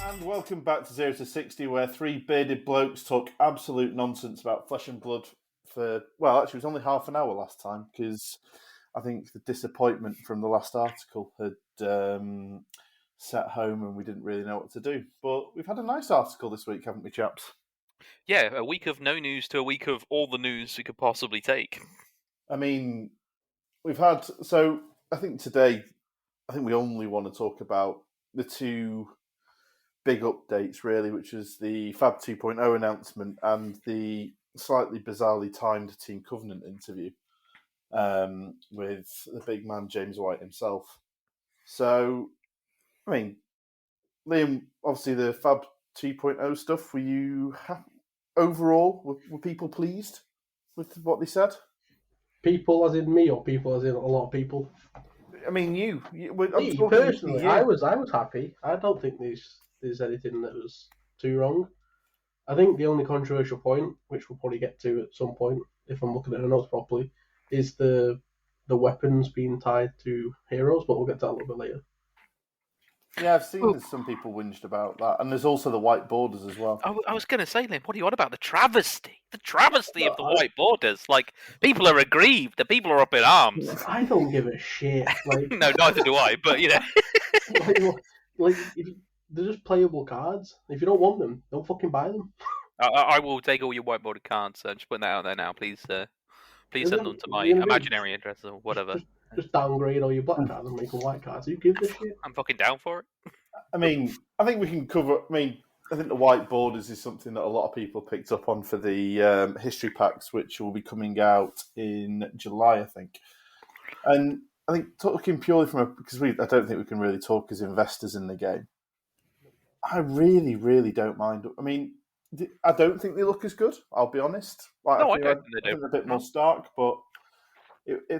And welcome back to 0 to 60, where three bearded blokes talk absolute nonsense about flesh and blood for, well, actually, it was only half an hour last time, because I think the disappointment from the last article had set home and we didn't really know what to do. But we've had a nice article this week, haven't we, chaps? Yeah, a week of no news to a week of all the news we could possibly take. I mean, we've had, so I think today, I think we only want to talk about the two big updates, really, which is the Fab 2.0 announcement and the slightly bizarrely timed Team Covenant interview with the big man James White himself. So, I mean, Liam, obviously the Fab 2.0 stuff, were you overall, were people pleased with what they said? People as in me, or people as in a lot of people? I mean, Me, personally, I was happy. I don't think there's anything that was too wrong. I think the only controversial point, which we'll probably get to at some point, if I'm looking at the notes properly, is the weapons being tied to heroes, but we'll get to that a little bit later. Yeah, I've seen some people whinged about that, and there's also the white borders as well. I was going to say, Liam, what are you on about? The travesty of the white borders. Like, people are aggrieved. The people are up in arms. I don't give a shit. Like, no, neither do I. But you know, they're just playable cards. If you don't want them, don't fucking buy them. I will take all your white border cards. Just putting that out there now, please. Please send them to my imaginary address or whatever. Just downgrade all your black cards and make them white cards. You give this shit? I'm fucking down for it. I mean, I think we can cover. I mean, I think the white borders is something that a lot of people picked up on for the history packs, which will be coming out in July, I think. And I think talking purely because I don't think we can really talk as investors in the game. I really, really don't mind. I mean, I don't think they look as good. I'll be honest. I don't think they do. I think they're a bit more stark, but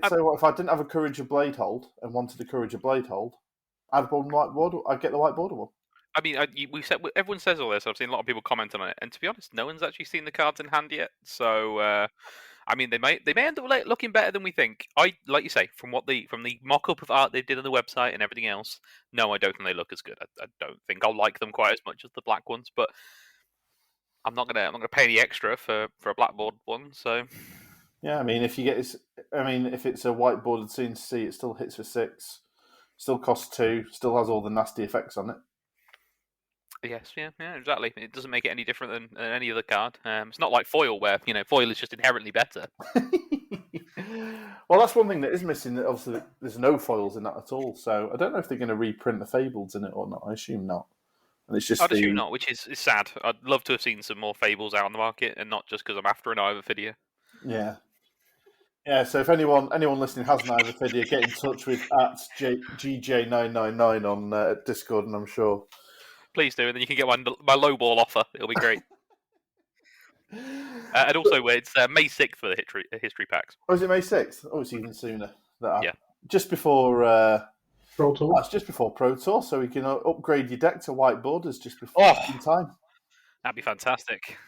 so if I didn't have a Courage of Bladehold and wanted a Courage of Bladehold, I'd get the white border one. I mean, everyone says all this. I've seen a lot of people comment on it, and to be honest, no one's actually seen the cards in hand yet. So, I mean, they may end up looking better than we think. Like you say, from the mock-up of art they did on the website and everything else. No, I don't think they look as good. I don't think I'll like them quite as much as the black ones, but I'm not gonna pay the extra for a blackboard one. So. Yeah, I mean, if it's a whiteboarded CNC, it still hits for 6, still costs 2, still has all the nasty effects on it. Yes, yeah, exactly. It doesn't make it any different than any other card. It's not like foil, where foil is just inherently better. Well, that's one thing that is missing. Obviously, there's no foils in that at all. So I don't know if they're going to reprint the Fables in it or not. I assume not. And it's just I'd assume not, which is sad. I'd love to have seen some more Fables out on the market, and not just because I'm after an Iverfidia. Yeah. Yeah, so if anyone listening has an Iverfidia, get in touch with @GJ999 on Discord, and I'm sure. Please do, and then you can get my lowball offer. It'll be great. And also, it's May 6th for the history packs. Oh, is it May 6th? Oh, it's even sooner. Yeah. Just before Pro Tour. That's just before Pro Tour, so we can upgrade your deck to white borders just before in time. That'd be fantastic.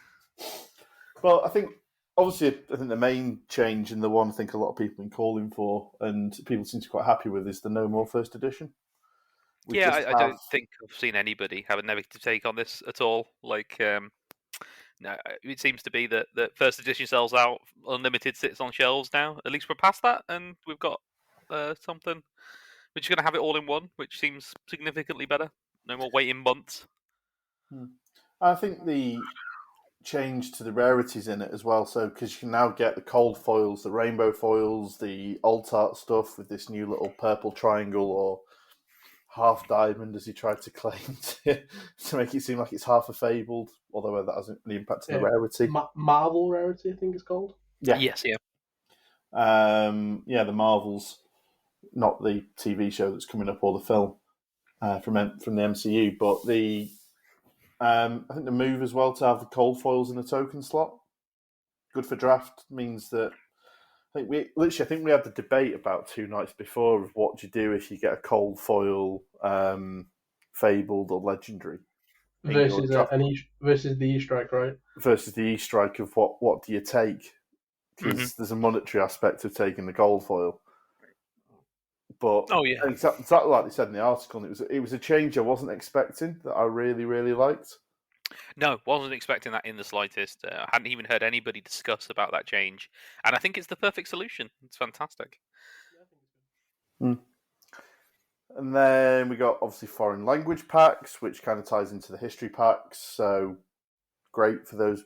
Well, I think the main change, and the one I think a lot of people have been calling for, and people seem to be quite happy with, is the No More First Edition. I don't think I've seen anybody have a negative take on this at all. Like, no, it seems to be that first edition sells out, unlimited sits on shelves now. At least we're past that, and we've got something. We're just going to have it all in one, which seems significantly better. No more waiting months. I think the change to the rarities in it as well, so because you can now get the cold foils, the rainbow foils, the alt art stuff with this new little purple triangle or half diamond, as he tried to claim to make it seem like it's half a fabled, although that hasn't any impact on the rarity. Marvel rarity, I think it's called. Yeah. Yes, yeah. The Marvels, not the TV show that's coming up or the film from the MCU, but I think the move as well to have the cold foils in the token slot, good for draft, means that I think we had the debate about 2 nights before of what do you do if you get a cold foil, fabled or legendary versus the E-Strike, right? Versus the E-Strike of what do you take? Because there's a monetary aspect of taking the gold foil. But Oh yeah, exactly like they said in the article, it was a change I wasn't expecting that I really, really liked. no, wasn't expecting that in the slightest. I hadn't even heard anybody discuss about that change, and I think it's the perfect solution. It's fantastic. Mm. And then we got obviously foreign language packs, which kind of ties into the history packs. So great for those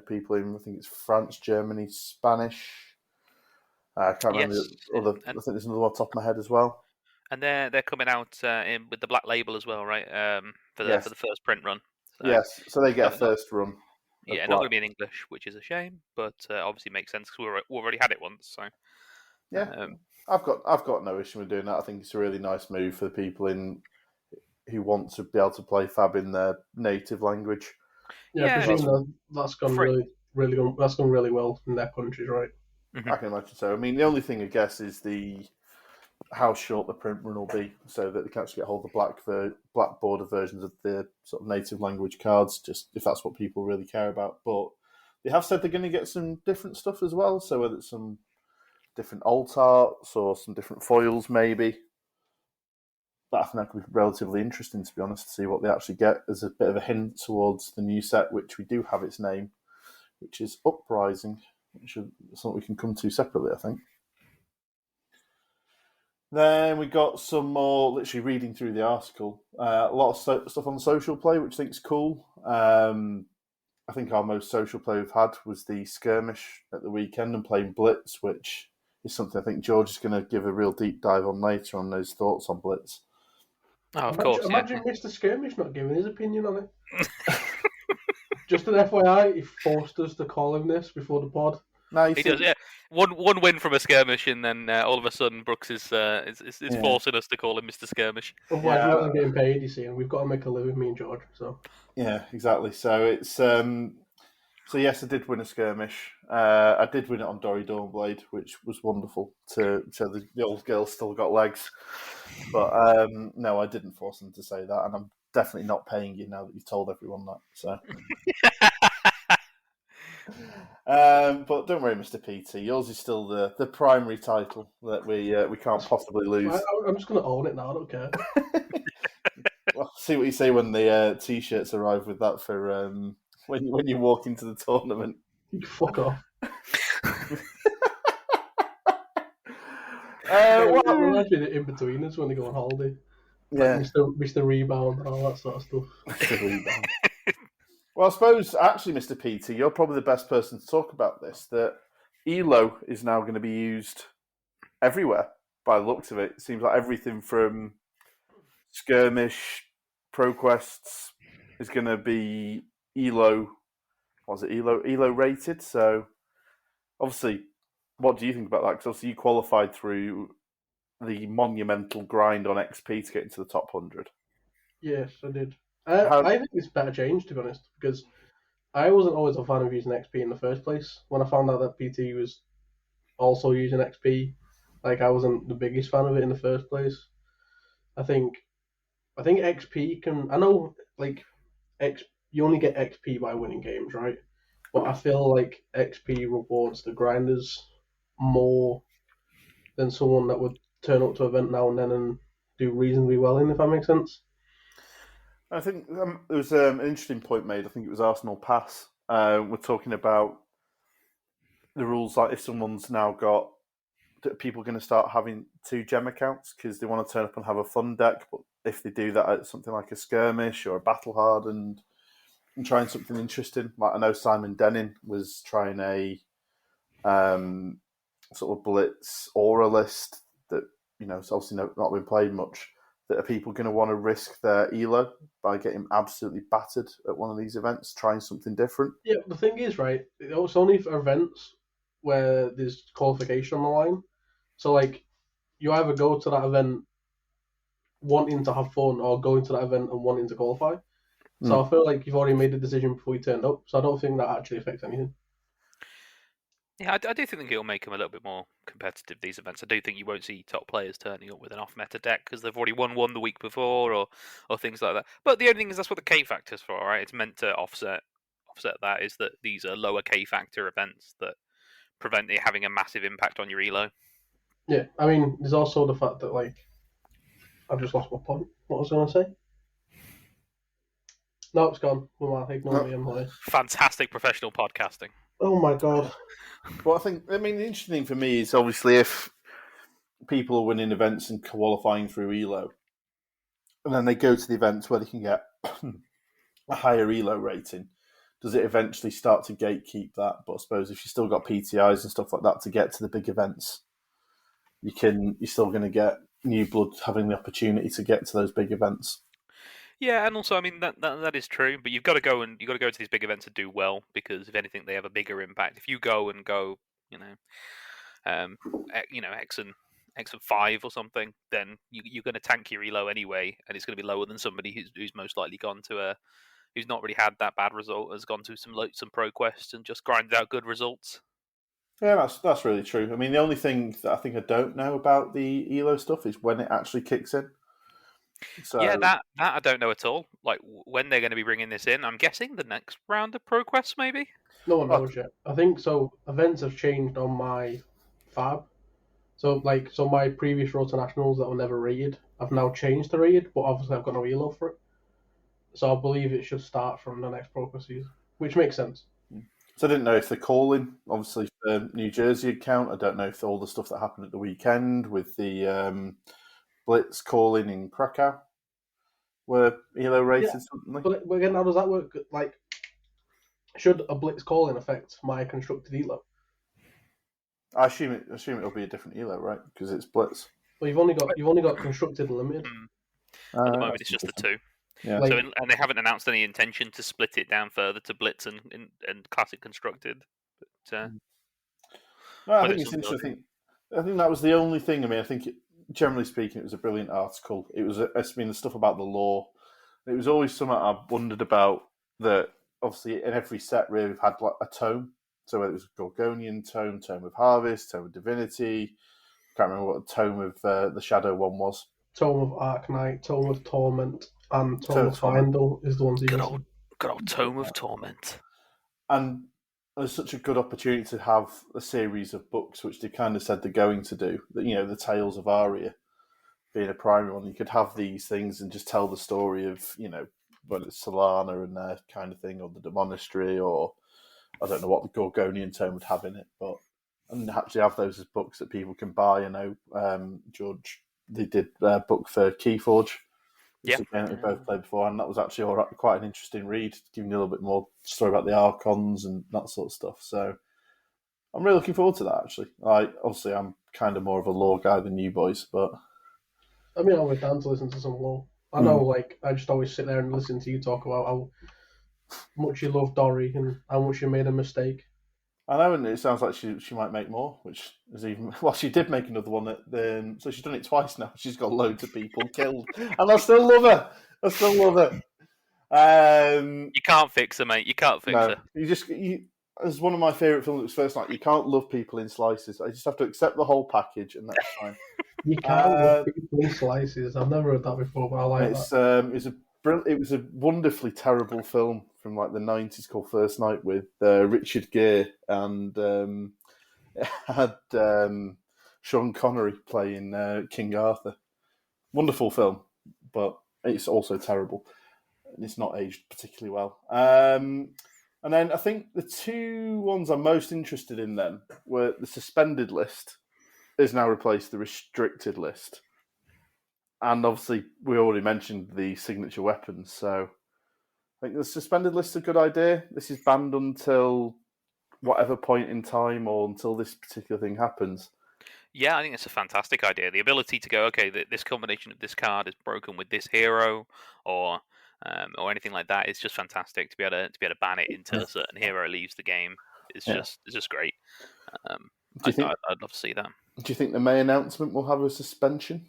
people in, I think it's France, Germany, Spanish. I can't remember the other. I think there's another one top of my head as well. And they're coming out with the black label as well, right? For the first print run. So, yes, so they get a first run. Yeah, not going to be in English, which is a shame, but obviously makes sense because we already had it once. So yeah, I've got no issue with doing that. I think it's a really nice move for the people who want to be able to play Fab in their native language. Yeah, I presume that's gone that's gone really well in their countries, right? Mm-hmm. I can imagine so. I mean, the only thing I guess is how short the print run will be, so that they can actually get hold of the black border versions of the sort of native language cards, just if that's what people really care about. But they have said they're going to get some different stuff as well, so whether it's some different alt arts or some different foils, maybe. But I think that could be relatively interesting, to be honest, to see what they actually get as a bit of a hint towards the new set, which we do have its name, which is Uprising, which is something we can come to separately, I think. Then we got some more, literally reading through the article, a lot of stuff on social play, which I think is cool. I think our most social play we've had was the skirmish at the weekend and playing Blitz, which is something I think George is going to give a real deep dive on later on those thoughts on Blitz. Oh, of course. Imagine Mr. Skirmish not giving his opinion on it. Just an FYI, he forced us to call him this before the pod. No, he does, yeah. One win from a skirmish, and then all of a sudden Brooks is forcing us to call him Mr. Skirmish. Otherwise, he wasn't getting paid, you see, and we've got to make a living, me and George. So yeah, exactly. So it's so yes, I did win a skirmish. I did win it on Dory Dawnblade, which was wonderful to show the old girl still got legs. But no, I didn't force them to say that, and I'm definitely not paying you now that you've told everyone that. So. But don't worry, Mr. PT. Yours is still the primary title that we can't possibly lose. I'm just going to own it now. I don't care. Well, see what you say when the t-shirts arrive with that for when you walk into the tournament. Fuck off. Reminds me of the in-betweeners when they go on holiday. Yeah, like Mr. Rebound and all that sort of stuff. Mr. Rebound. Well, I suppose, actually, Mr. PT, you're probably the best person to talk about this, that ELO is now going to be used everywhere, by the looks of it. It seems like everything from skirmish, ProQuests is going to be ELO rated. So, obviously, what do you think about that? Because obviously you qualified through the monumental grind on XP to get into the top 100. Yes, I did. I think it's better change, to be honest, because I wasn't always a fan of using XP in the first place. When I found out that PT was also using XP, I wasn't the biggest fan of it in the first place. I think XP can. I know, you only get XP by winning games, right? But I feel like XP rewards the grinders more than someone that would turn up to an event now and then and do reasonably well in, if that makes sense. I think there was an interesting point made. I think it was Arsenal Pass. We're talking about the rules, like if someone's now got, people are going to start having 2 gem accounts because they want to turn up and have a fun deck. But if they do that at something like a skirmish or a battle hardened and trying something interesting, like I know Simon Denning was trying a sort of blitz aura list that it's obviously not been played much. That are people going to want to risk their ELO by getting absolutely battered at one of these events, trying something different? Yeah, the thing is, right, it's only for events where there's qualification on the line. So, you either go to that event wanting to have fun or go into that event and wanting to qualify. So I feel like you've already made the decision before you turned up. So I don't think that actually affects anything. Yeah, I do think it'll make them a little bit more competitive, these events. I do think you won't see top players turning up with an off-meta deck because they've already won one the week before or things like that. But the only thing is that's what the K factor's for, right? It's meant to offset that, is that these are lower K factor events that prevent it having a massive impact on your ELO. Yeah, I mean, there's also the fact that, like, I've just lost my point. What was I going to say? No, it's gone. Ignore me, I'm honest. Fantastic professional podcasting. Oh my god. Well, the interesting thing for me is obviously if people are winning events and qualifying through ELO, and then they go to the events where they can get a higher ELO rating, does it eventually start to gatekeep that? But I suppose if you still got PTIs and stuff like that to get to the big events, you're still going to get new blood having the opportunity to get to those big events. Yeah, and also, I mean that is true, but you've got to go to these big events and do well, because if anything, they have a bigger impact. If you go, X and 5 or something, then you're going to tank your elo anyway, and it's going to be lower than somebody who's most likely gone to who's not really had that bad result, has gone to some pro quests and just grinded out good results. Yeah, that's really true. I mean, the only thing that I think I don't know about the ELO stuff is when it actually kicks in. So yeah, that I don't know at all. Like when they're going to be bringing this in. I'm guessing the next round of pro quests, maybe. No one knows yet. I think so. Events have changed on my fab. So my previous road to nationals that were never rated, I've now changed to rated, but obviously I've got no elo for it. So I believe it should start from the next pro season, which makes sense. So I didn't know if the calling, obviously for New Jersey account, I don't know if all the stuff that happened at the weekend with the blitz calling in Krakow were ELO rated something. But again, how does that work? Like, should a blitz calling affect my constructed elo? I assume it'll be a different ELO, right? Because it's blitz. Well, you've only got constructed and limited. At the moment, it's just the two. Yeah. So, and they haven't announced any intention to split it down further to blitz and classic constructed. But, I think it's interesting. I think that was the only thing. I mean, I think generally speaking, it was a brilliant article. It was, the stuff about the law. It was always something I wondered about. That obviously in every set, really, we've had like a tome. So whether it was a Gorgonian tome, tome of harvest, tome of divinity. Can't remember what the tome of the shadow one was. Tome of Arknight, Tome of Torment, and Tome of Findle is the ones you good old Tome of Torment. And there's such a good opportunity to have a series of books, which they kind of said they're going to do. The Tales of Aria being a primary one. You could have these things and just tell the story of, whether it's Solana and their kind of thing, or the Monastery, or I don't know what the Gorgonian tome would have in it, and actually have those as books that people can buy. I know George, they did a book for Keyforge, which again we both played before, and that was actually quite an interesting read, giving you a little bit more story about the Archons and that sort of stuff. So I'm really looking forward to that, actually. Obviously, I'm kind of more of a lore guy than you boys, but I mean, I always down to listen to some lore. I know, I just always sit there and listen to you talk about how much you love Dory and how much you made a mistake. I know, and it sounds like she might make more, which is even... Well, she did make another one, so she's done it twice now. She's got loads of people killed, and I still love her. You can't fix her, mate. You can't fix her. As one of my favourite films, it was First Night. You can't love people in slices. I just have to accept the whole package, and that's fine. You can't love people in slices. I've never heard that before, but I like that. It was a wonderfully terrible film from like the 90s called First Night with Richard Gere, and it had Sean Connery playing King Arthur. Wonderful film, but it's also terrible. And it's not aged particularly well. And then I think the two ones I'm most interested in then were the suspended list is now replaced the restricted list. And obviously, we already mentioned the signature weapons, so I think the suspended list is a good idea. This is banned until whatever point in time, or until this particular thing happens. Yeah, I think it's a fantastic idea. The ability to go, okay, this combination of this card is broken with this hero, or anything like that is just fantastic. To be able to ban it until a certain hero leaves the game is just great. I'd love to see that. Do you think the May announcement will have a suspension?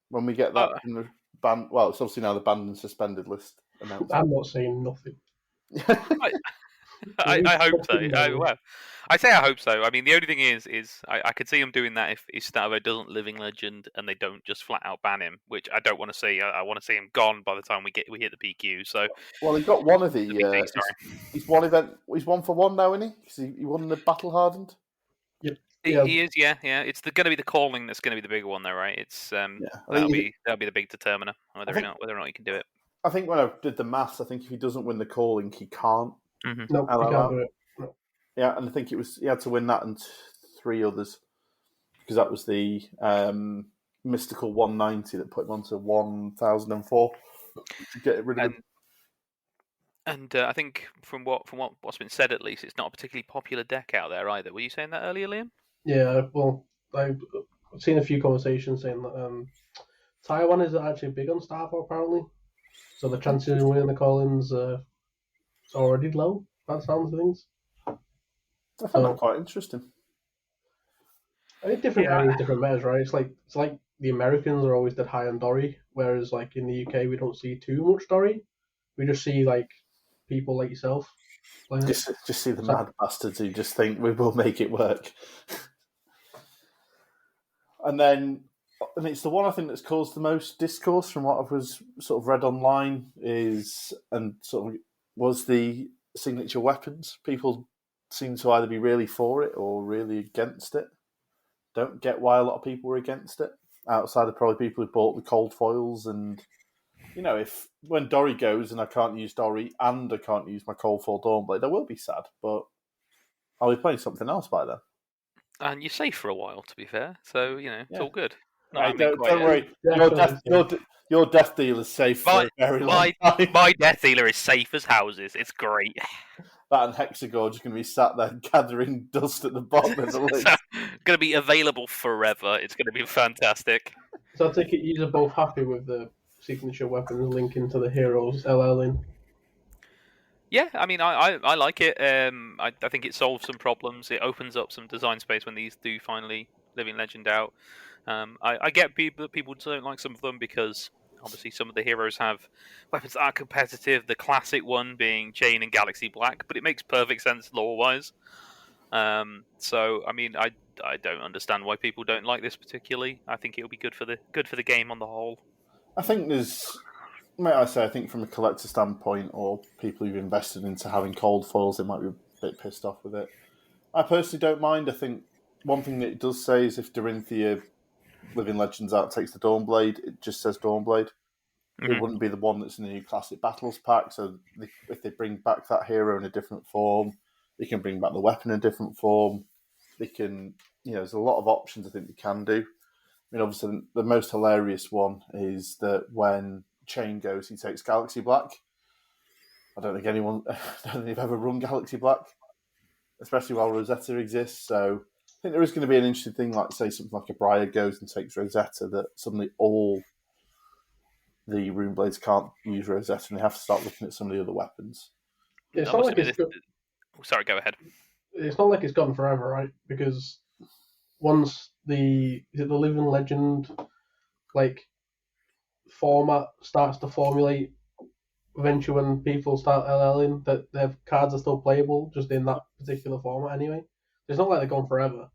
When we get that in the ban, well, it's obviously now the banned and suspended list announced. I'm not saying nothing. I hope so. I say I hope so. I mean, the only thing is I could see him doing that if Istavo doesn't Living Legend and they don't just flat out ban him, which I don't want to see. I want to see him gone by the time we hit the PQ. So, well, he got one of the. He's one event. He's 1 for 1 now, isn't he? Because he won the Battle Hardened. Yep. He is, yeah. It's going to be the calling that's going to be the bigger one, though, right? It's that'll be the big determiner whether or not he can do it. I think when I did the maths, I think if he doesn't win the calling, he can't. Mm-hmm. No, he can't do it. No. Yeah, and I think he had to win that and 3 others because that was the mystical 190 that put him onto 1004 to get rid of him. And I think from what's been said, at least, it's not a particularly popular deck out there either. Were you saying that earlier, Liam? Yeah, well, I've seen a few conversations saying that Taiwan is actually big on Starfall, apparently. So the chances of winning the callings are already low, by the sounds of things. I find that quite interesting. I think different areas, different metas, right? It's like the Americans are always dead high on Dory, whereas like in the UK we don't see too much Dory. We just see like people like yourself playing. Just see the mad bastards who just think we will make it work. And then, and it's the one I think that's caused the most discourse from what I've was sort of read online was the signature weapons. People seem to either be really for it or really against it. Don't get why a lot of people were against it, outside of probably people who bought the cold foils. And, you know, if when Dory goes and I can't use Dory and I can't use my cold foil Dawnblade, I will be sad, but I'll be playing something else by then. And you're safe for a while, to be fair. So, you know, it's all good. No, don't worry. Your death dealer's safe for a very long time. My death dealer is safe as houses. It's great. That and Hexagorge are going to be sat there gathering dust at the bottom of the list. Going to be available forever. It's going to be fantastic. So I take it you are both happy with the signature weapons linking to the heroes LL in? Yeah, I mean, I like it. I think it solves some problems. It opens up some design space when these do finally Living Legend out. I get people don't like some of them because obviously some of the heroes have weapons that are competitive. The classic one being Chain and Galaxy Black, but it makes perfect sense lore-wise. So I mean, I don't understand why people don't like this particularly. I think it'll be good for the game on the whole. I think I think from a collector standpoint, or people who've invested into having cold foils, they might be a bit pissed off with it. I personally don't mind. I think one thing that it does say is if Dorinthia Living Legends out takes the Dawnblade, it just says Dawnblade. Mm-hmm. It wouldn't be the one that's in the new Classic Battles pack. So if they bring back that hero in a different form, they can bring back the weapon in a different form. They can, there's a lot of options I think they can do. I mean, obviously, the most hilarious one is that when Chain goes, he takes Galaxy Black. I don't think they've ever run Galaxy Black, especially while Rosetta exists. So I think there is going to be an interesting thing, like say something like a Briar goes and takes Rosetta, that suddenly all the Runeblades can't use Rosetta and they have to start looking at some of the other weapons. Yeah, it's not like sorry, go ahead. It's not like it's gone forever, right? Because once the Living Legend format starts to formulate, eventually when people start LLing, that their cards are still playable just in that particular format anyway. It's not like they're gone forever.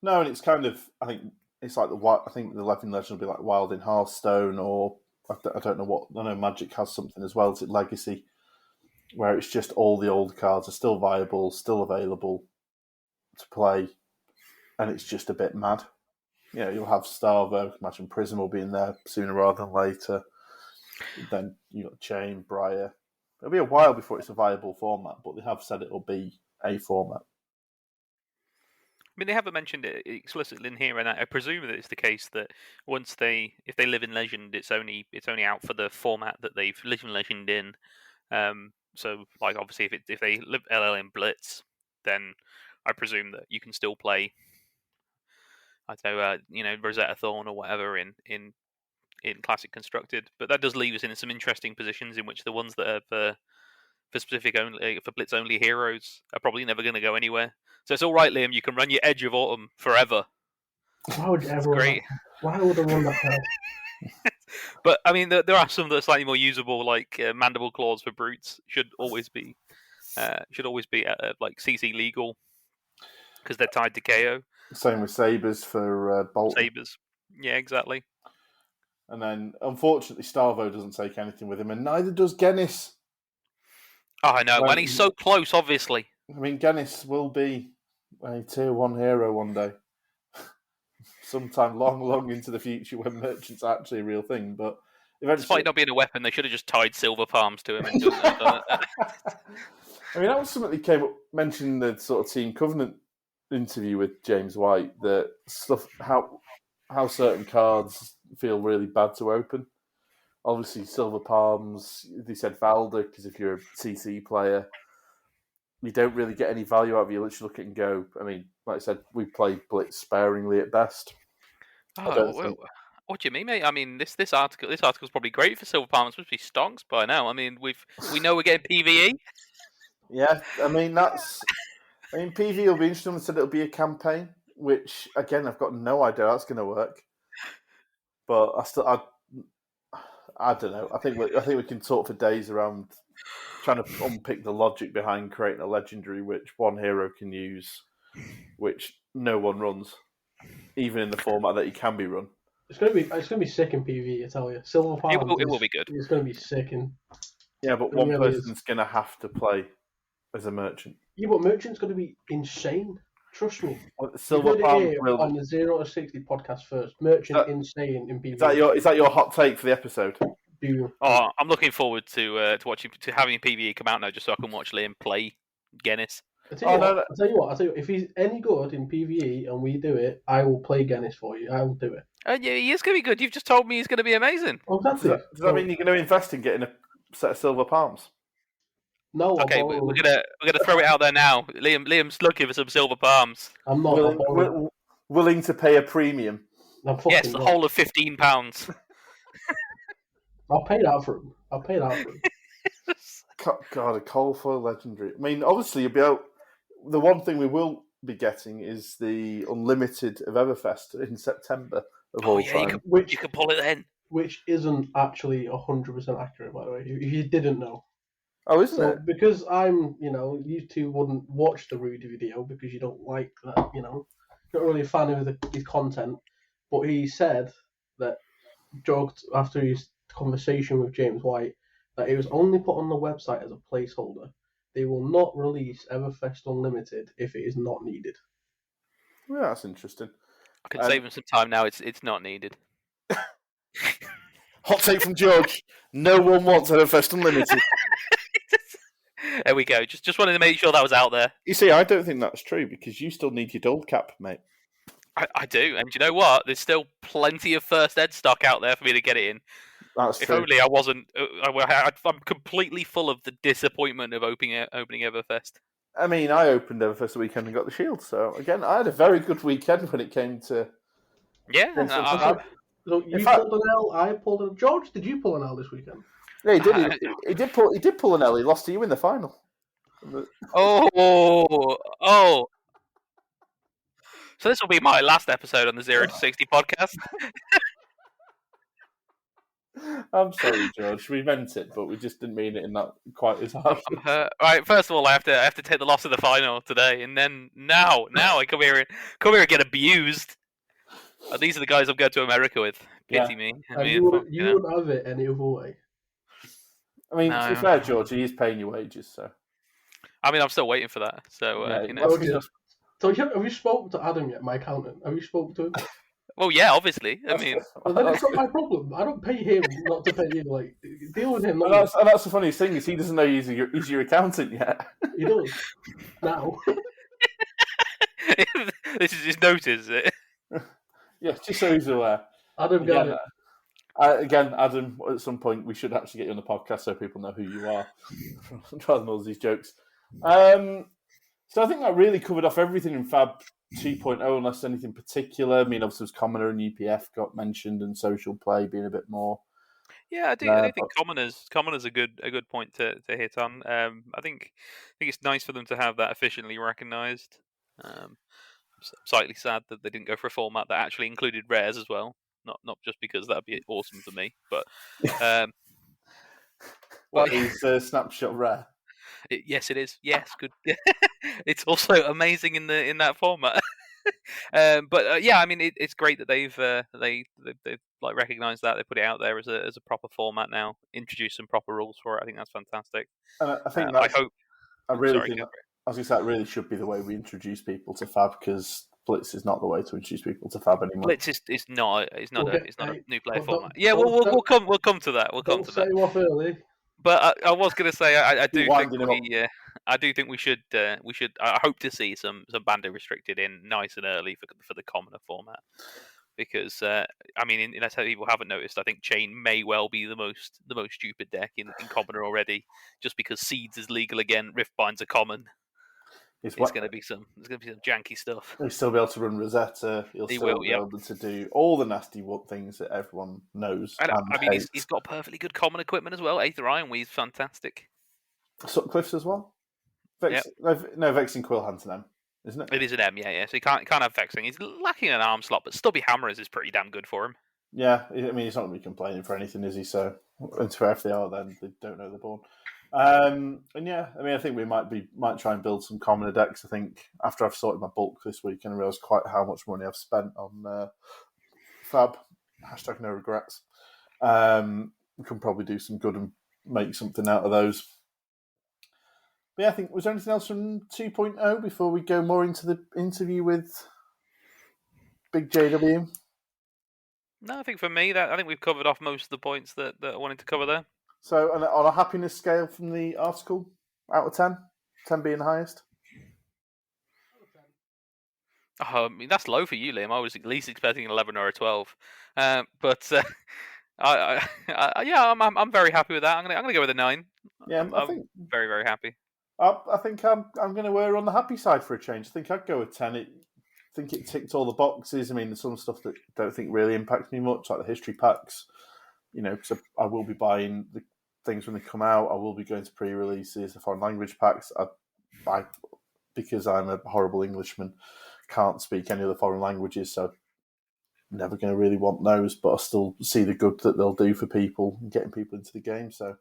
No, and it's kind of, I think it's like I think the Living Legend will be like Wild in Hearthstone, or I don't know what. I know Magic has something as well. Is it Legacy, where it's just all the old cards are still viable, still available to play, and it's just a bit mad. You'll have Starvo. Imagine Prism will be in there sooner rather than later. Then you got Chain, Briar. It'll be a while before it's a viable format, but they have said it'll be a format. I mean, they haven't mentioned it explicitly in here, and I presume that it's the case that if they live in Legend, it's only out for the format that they've lived in Legend in. So, like, obviously, if they live LL in Blitz, then I presume that you can still play, I don't know, Rosetta Thorn or whatever in Classic Constructed. But that does leave us in some interesting positions in which the ones that are for Blitz only heroes are probably never going to go anywhere. So it's all right, Liam. You can run your Edge of Autumn forever. Why would everyone? Great. Why would I run that card? But I mean, there are some that are slightly more usable, like Mandible Claws for Brutes should always be like CC legal because they're tied to KO. Same with Sabers for Bolt. Sabers, yeah, exactly. And then, unfortunately, Starvo doesn't take anything with him, and neither does Genis. Oh, I know. When he's so close, obviously. I mean, Genis will be a tier 1 hero one day. Sometime long into the future when merchant's actually a real thing, but eventually... Despite not being a weapon, they should have just tied silver palms to him and done it. I mean, that was something that came up, mentioning the sort of Team Covenant interview with James White, that stuff, how certain cards feel really bad to open. Obviously, Silver Palms, they said Valda, because if you're a CC player, you don't really get any value out of it. You literally look at it and go, I mean, like I said, we play Blitz sparingly at best. What do you mean, mate? I mean, this article's probably great for Silver Palms. Must be stonks by now. I mean, we know we're getting PvE. Yeah, I mean, PvE will be interesting. They said it'll be a campaign, which, again, I've got no idea how that's going to work. But I don't know. I think we can talk for days around trying to unpick the logic behind creating a legendary which one hero can use, which no one runs, even in the format that he can be run. It's gonna be sick in PvE, I tell you. Silver Palms. It will be good. It's gonna be sick Yeah, but one person's gonna have to play as a merchant. Yeah, but merchant's gonna be insane. Trust me. Silver Palms on the 0 to 60 podcast first. Merchant insane in Is PvE. that your hot take for the episode? Oh, I'm looking forward to having PvE come out now, just so I can watch Liam play Guinness. I'll tell you what. If he's any good in PvE and we do it, I will play Guinness for you. I will do it. Yeah, he is going to be good. You've just told me he's going to be amazing. Oh, does that mean you're going to invest in getting a set of Silver Palms? No. Okay, we're gonna throw it out there now. Liam's looking for some Silver Palms. I'm not willing to pay a premium. Yes, the whole of £15. I'll pay that for him. God, a coal foil legendary. I mean, obviously, you'll be out. The one thing we will be getting is the Unlimited of Everfest in September of all time. You can pull it then. Which isn't actually 100% accurate, by the way. If you didn't know. Oh, isn't it? Because you two wouldn't watch the Rudy video because you don't like that, not really a fan of his content. But he said that, joked after his conversation with James White, that it was only put on the website as a placeholder. They will not release Everfest Unlimited if it is not needed. Yeah, that's interesting. I can save him some time now. It's not needed. Hot take from George. No one wants Everfest Unlimited. There we go. Just wanted to make sure that was out there. You see, I don't think that's true because you still need your gold cap, mate. I do, and you know what? There's still plenty of first ed stock out there for me to get it in. That's true. If only I wasn't. I'm completely full of the disappointment of opening Everfest. I mean, I opened Everfest the weekend and got the shield. So again, I had a very good weekend when it came to. Yeah. So you pulled an L. I pulled an. George, did you pull an L this weekend? Yeah, he did. He did pull an L. He lost to you in the final. Oh. So this will be my last episode on the 0 to 60 podcast. I'm sorry, George. We meant it, but we just didn't mean it in that quite as hard. Right, first of all, I have to take the loss of the final today, and then now I come here and get abused. These are the guys I'm going to America with. Pity me. You wouldn't have it any other way. I mean, to be fair, George, he is paying you wages, so. I mean, I'm still waiting for that. So, So have you spoken to Adam yet, my accountant? Have you spoken to him? Well, yeah, obviously. I mean, then it's not my problem. I don't pay him not to pay you. Like, deal with him. And that's the funniest thing is he doesn't know he's your accountant yet. He does now. This is his notice, is it? Yeah, just so he's aware. Adam got it. Again, Adam, at some point we should actually get you on the podcast so people know who you are, rather than all these jokes. So I think that really covered off everything in Fab 2.0, unless anything particular. I mean, obviously, Commoner and UPF got mentioned, and social play being a bit more. Yeah, I do think Commoner's a good point to hit on. I think it's nice for them to have that efficiently recognised. I'm slightly sad that they didn't go for a format that actually included rares as well. Not just because that'd be awesome for me, but what is Snapshot rare? Yes, it is. Yes, good. It's also amazing in that format. But yeah, I mean, it's great that they've like recognised that, they put it out there as a proper format now, introduce some proper rules for it. I think that's fantastic. I think was going to say, that really should be the way we introduce people to Fab, because Blitz is not the way to introduce people to Fab anymore. Blitz is not a new player format. Yeah, we'll we'll come to that. Don't set him off early. But I was going to say, I do think we should. I hope to see some Bando restricted in nice and early for the commoner format, because unless people haven't noticed, I think Chain may well be the most stupid deck in commoner already, just because Seeds is legal again, Riftbinds are common. It's going to be some janky stuff. He'll still be able to run Rosetta. He'll be able to do all the nasty things that everyone knows. He's got perfectly good common equipment as well. Aether Ironweave's fantastic. Sutcliffe's as well. Vexing Quill Hand's an M, isn't it? It is an M, yeah. So he can't have Vexing. He's lacking an arm slot, but Stubby Hammerers is pretty damn good for him. Yeah, he's not going to be complaining for anything, is he? So, if they are, then they don't know they're born. I think we might try and build some commoner decks. I think after I've sorted my bulk this week and realised quite how much money I've spent on Fab, # no regrets, we can probably do some good and make something out of those. But yeah, I think, was there anything else from 2.0 before we go more into the interview with Big JW? No, I think for me, I think we've covered off most of the points that I wanted to cover there. So, on a happiness scale from the article, out of 10, 10 being the highest? That's low for you, Liam. I was at least expecting an 11 or a 12. I'm very happy with that. I'm gonna go with a 9. Yeah, I'm very, very happy. I think I'm going to err on the happy side for a change. I think I'd go with 10. I think it ticked all the boxes. I mean, there's some stuff that I don't think really impacts me much, like the history packs. Because I will be buying the things when they come out. I will be going to pre-releases, the foreign language packs. I because I'm a horrible Englishman, can't speak any other foreign languages, so I'm never going to really want those. But I still see the good that they'll do for people and getting people into the game. So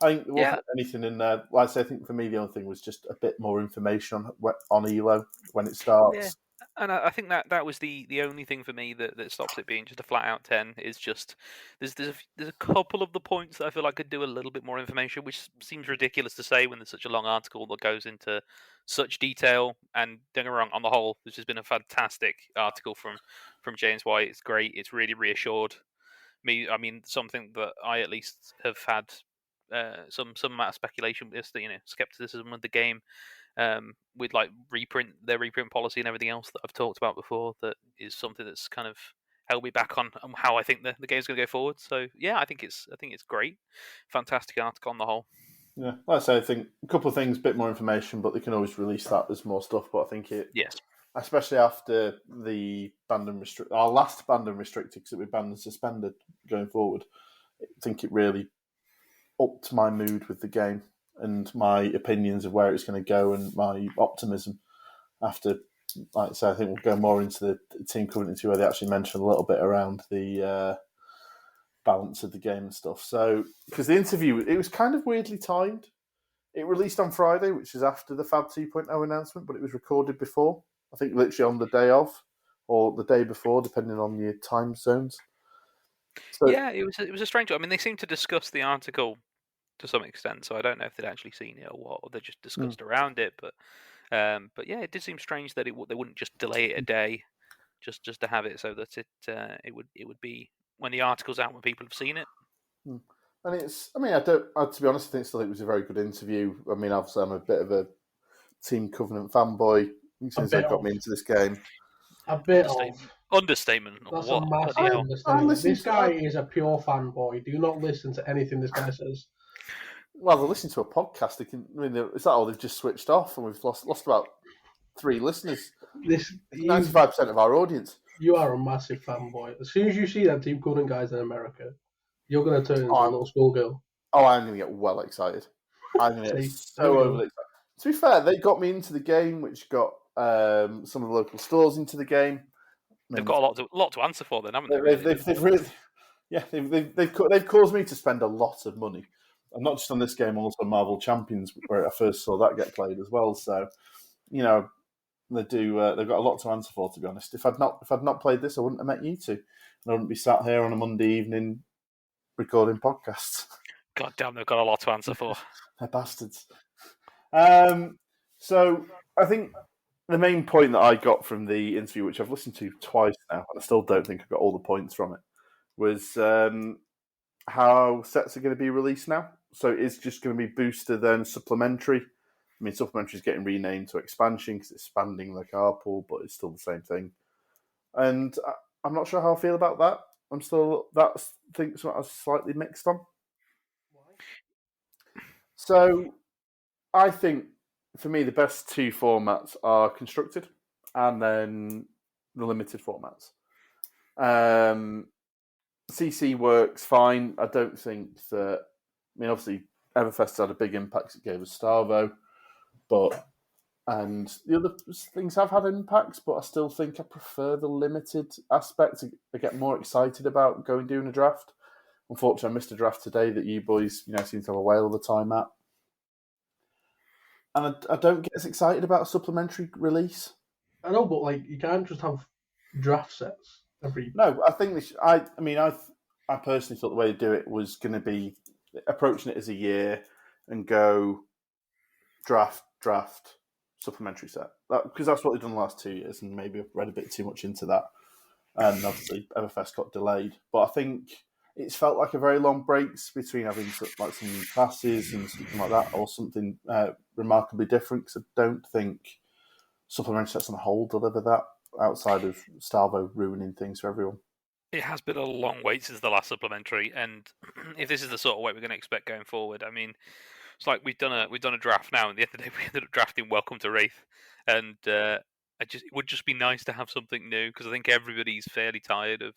I think there wasn't anything in there. Like I say, I think for me the only thing was just a bit more information on ELO when it starts. Yeah. And I think that was the only thing for me that stops it being just a flat out 10 is just there's a couple of the points that I feel like could do a little bit more information, which seems ridiculous to say when there's such a long article that goes into such detail. And don't get me wrong, on the whole, this has been a fantastic article from James White. It's great. It's really reassured me. I mean, something that I at least have had some amount of speculation with this, skepticism with the game. With like their reprint policy and everything else that I've talked about before, that is something that's kind of held me back on how I think the game's going to go forward. So yeah, I think it's great, fantastic article on the whole. Yeah, like I say, I think a couple of things, a bit more information, but they can always release that as more stuff. But I think especially after the banned and restricted, our last banned and restricted, because it was banned and suspended going forward, I think it really upped my mood with the game and my opinions of where it's going to go and my optimism after, like I say, I think we'll go more into the Team Covenant 2 where they actually mention a little bit around the balance of the game and stuff. So, because the interview, it was kind of weirdly timed. It released on Friday, which is after the Fab 2.0 announcement, but it was recorded before. I think literally on the day of or the day before, depending on your time zones. So, yeah, it was a strange one. I mean, they seem to discuss the article to some extent, so I don't know if they'd actually seen it or what, or they just discussed around it. But yeah, it did seem strange that they wouldn't just delay it a day, just to have it so that it would be when the article's out when people have seen it. And to be honest, I think still it was a very good interview. I mean, obviously I'm a bit of a Team Covenant fanboy since they got me into this game. A bit understatement. That's a massive understatement. This guy is a pure fanboy. Do not listen to anything this guy says. Well, they're listening to a podcast. Is that all? They've just switched off, and we've lost about 3 listeners. 95% of our audience. You are a massive fanboy. As soon as you see that Team Covenant guys in America, you're going to turn into a little schoolgirl. Oh, I'm going to get well excited. I'm going to get so overly excited. To be fair, they got me into the game, which got some of the local stores into the game. They've got a lot to answer for, then, haven't they? They've caused me to spend a lot of money, and not just on this game, also Marvel Champions, where I first saw that get played as well. So, they do. They've got a lot to answer for, to be honest. If I'd not played this, I wouldn't have met you two, and I wouldn't be sat here on a Monday evening recording podcasts. God damn, they've got a lot to answer for. They're bastards. So I think the main point that I got from the interview, which I've listened to twice now, and I still don't think I got all the points from it, was how sets are going to be released now. So it's just going to be booster, then supplementary. I mean, supplementary is getting renamed to expansion because it's expanding the card pool, but it's still the same thing. And I'm not sure how I feel about that. That's things I was slightly mixed on. Why? So I think for me the best two formats are constructed and then the limited formats. CC works fine. I don't think that. I mean, obviously, Everfest had a big impact. It gave us Starvo, and the other things have had impacts. But I still think I prefer the limited aspect. I get more excited about doing a draft. Unfortunately, I missed a draft today that you boys, seem to have a whale of a time at, and I don't get as excited about a supplementary release. I know, but you can't just have draft sets. No, I think this. I personally thought the way to do it was going to be approaching it as a year and go draft, supplementary set. Because that's what they've done the last 2 years, and maybe I've read a bit too much into that. And obviously, Everfest got delayed. But I think it's felt like a very long breaks between having some new classes and something like that, or something remarkably different. Because I don't think supplementary sets on the whole deliver that, outside of Starvo ruining things for everyone. It has been a long wait since the last supplementary, and if this is the sort of wait we're going to expect going forward, I mean, it's like we've done a draft now, and at the end of the day, we ended up drafting Welcome to Wraith, and it would just be nice to have something new, because I think everybody's fairly tired of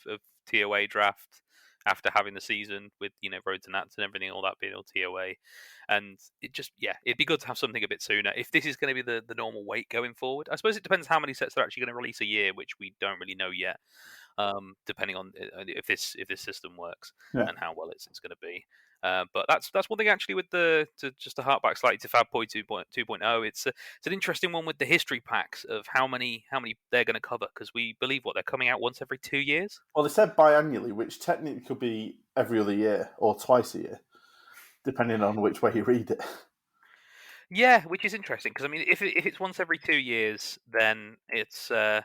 TOA draft after having the season with Road to Nats and everything, all that being all TOA, and it'd be good to have something a bit sooner. If this is going to be the normal wait going forward, I suppose it depends how many sets they're actually going to release a year, which we don't really know yet. Depending on if this system works and how well it's going to be. But that's one thing actually with just to hark back slightly to Fab Boy 2.0. It's an interesting one with the history packs of how many they're going to cover, because we believe they're coming out once every 2 years. Well, they said biannually, which technically could be every other year or twice a year, depending on which way you read it. Yeah, which is interesting, because I mean, if it's once every 2 years, then it's not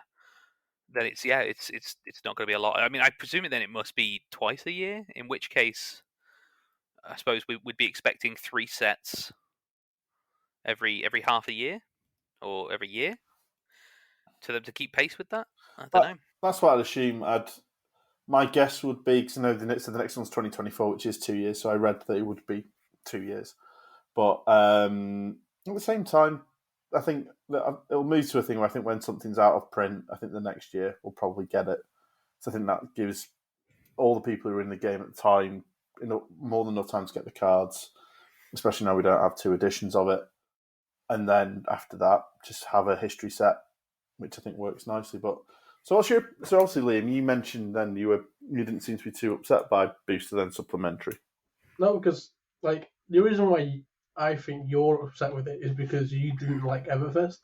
going to be a lot. I mean, I presume then it must be twice a year, in which case I suppose we would be expecting 3 sets every half a year or every year to them to keep pace with that. I don't know. That's what I'd assume. My guess would be, because I know the next one's 2024, which is 2 years, so I read that it would be 2 years. But at the same time, I think that it'll move to a thing where I think when something's out of print, I think the next year we'll probably get it. So I think that gives all the people who are in the game at the time more than enough time to get the cards, especially now we don't have 2 editions of it. And then after that, just have a history set, which I think works nicely. But so obviously, Liam, you mentioned then you didn't seem to be too upset by booster then supplementary. No, because the reason why I think you're upset with it is because you didn't like Everfest.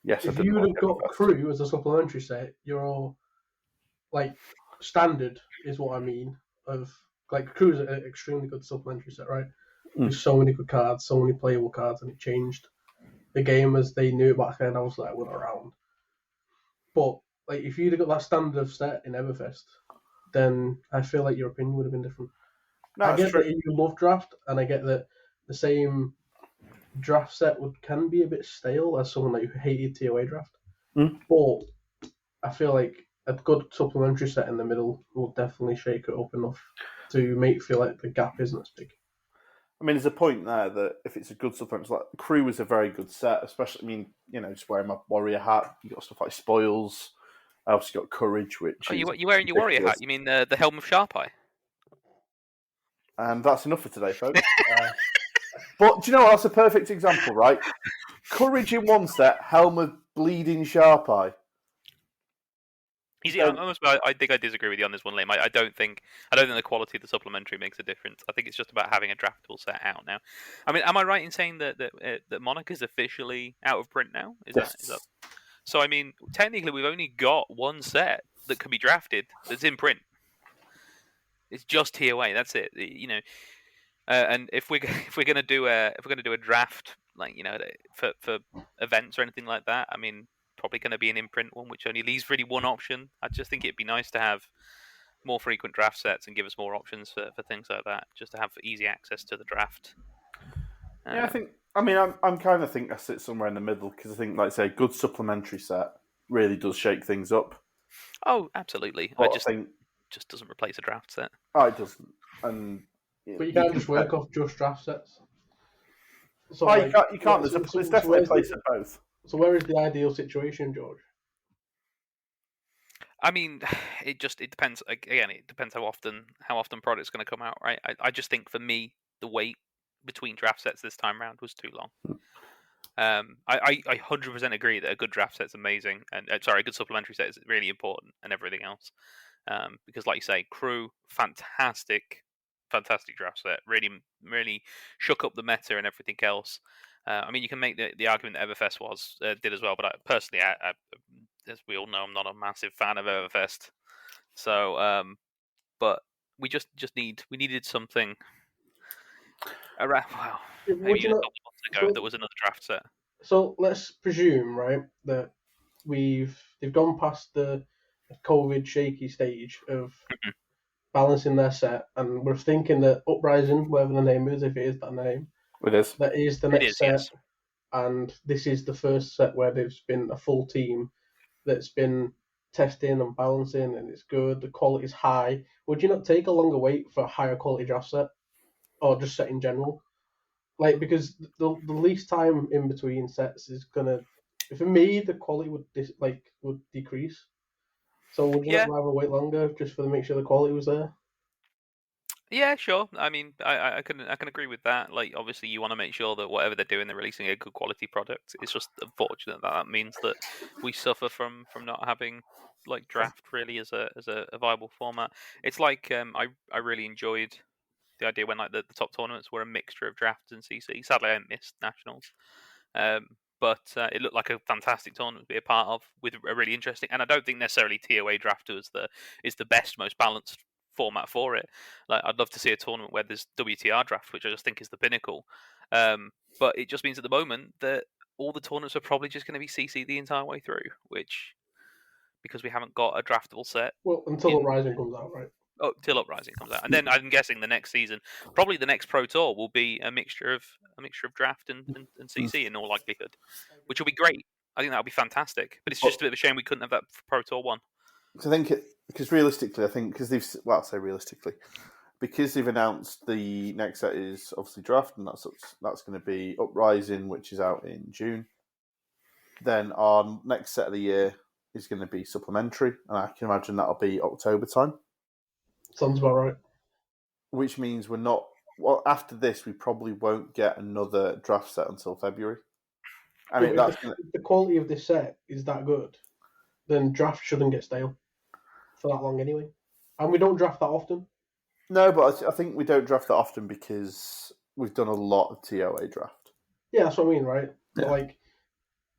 Yes, if you would have got Crew as a supplementary set, you're standard is what I mean. Crew is an extremely good supplementary set, right? There's so many good cards, so many playable cards, and it changed the game as they knew it back then. I was like, we're around. But if you'd have got that standard set in Everfest, then I feel like your opinion would have been different. No, I get that you love draft, and I get that the same draft set can be a bit stale as someone who hated TOA draft. But I feel like a good supplementary set in the middle will definitely shake it up enough to make it feel like the gap isn't as big. I mean, there's a point there that if it's a good supplementary, Crew was a very good set, especially, just wearing my warrior hat, you got stuff like Spoils. I also got Courage, which you wearing your warrior hat? You mean the Helm of Sharp Eye? And that's enough for today, folks. But do you know what? That's a perfect example, right? Courage in one set, Helm of Bleeding Sharp Eye. I think I disagree with you on this one, Liam. I don't think the quality of the supplementary makes a difference. I think it's just about having a draftable set out now. I mean, am I right in saying that Monarch is officially out of print now? Is that? So I mean, technically, we've only got one set that can be drafted that's in print. It's just TOA. That's it. And if we're gonna do a draft like for events or anything like that. I mean, probably going to be an imprint one, which only leaves really one option. I just think it'd be nice to have more frequent draft sets and give us more options for things like that, just to have easy access to the draft. Yeah, I'm kind of think I sit somewhere in the middle because I think, like I say, a good supplementary set really does shake things up. Oh, absolutely. But I just think just doesn't replace a draft set. Oh, it doesn't. And but you can't just work off just draft sets. So you can't. There's definitely a place for both. So where is the ideal situation, George? I mean, it depends. Again, it depends how often product's going to come out, right? I just think for me, the wait between draft sets this time round was too long. I 100% agree that a good draft set's amazing, and a good supplementary set is really important, and everything else. Because, like you say, Crew, fantastic draft set. Really shook up the meta and everything else. I mean, you can make the argument that Everfest did as well, but personally, I, as we all know, I'm not a massive fan of Everfest. So, but we needed something around. Well, maybe a couple months ago, there was another draft set. So let's presume, right, that they've gone past the COVID shaky stage of balancing their set, and we're thinking that Uprising, whatever the name is, if it is that name, that is the next set, yes. And this is the first set where there's been a full team that's been testing and balancing, and it's good, the quality is high. Would you not take a longer wait for a higher quality draft set, or just set in general? Like, because the least time in between sets is gonna, for me, the quality would decrease. So would you not rather wait longer just for to make sure the quality was there? Yeah, sure. I mean, I can agree with that. Like, obviously, you want to make sure that whatever they're doing, they're releasing a good quality product. It's just unfortunate that means that we suffer from not having like draft really as a viable format. It's like I really enjoyed the idea when like the top tournaments were a mixture of drafts and CC. Sadly, I missed nationals, but it looked like a fantastic tournament to be a part of, with a really interesting. And I don't think necessarily TOA draft is the best, most balanced format for it. Like, I'd love to see a tournament where there's WTR draft, which I just think is the pinnacle. But it just means at the moment that all the tournaments are probably just going to be CC the entire way through, because we haven't got a draftable set. Well, until Uprising comes out, right? Oh, till Uprising comes out, and then I'm guessing the next season, probably the next Pro Tour, will be a mixture of draft and CC in all likelihood, which will be great. I think that'll be fantastic. But it's just a bit of a shame we couldn't have that for Pro Tour 1. I think because realistically, because they've announced the next set is obviously draft, and that's going to be Uprising, which is out in June. Then our next set of the year is going to be supplementary, and I can imagine that'll be October time. Sounds about right. Which means we're not. Well, after this, we probably won't get another draft set until February. I mean, if the quality of this set is that good, then draft shouldn't get stale for that long anyway. And we don't draft that often. No, but I think we don't draft that often because we've done a lot of TOA draft. Yeah, that's what I mean, right? Yeah. But like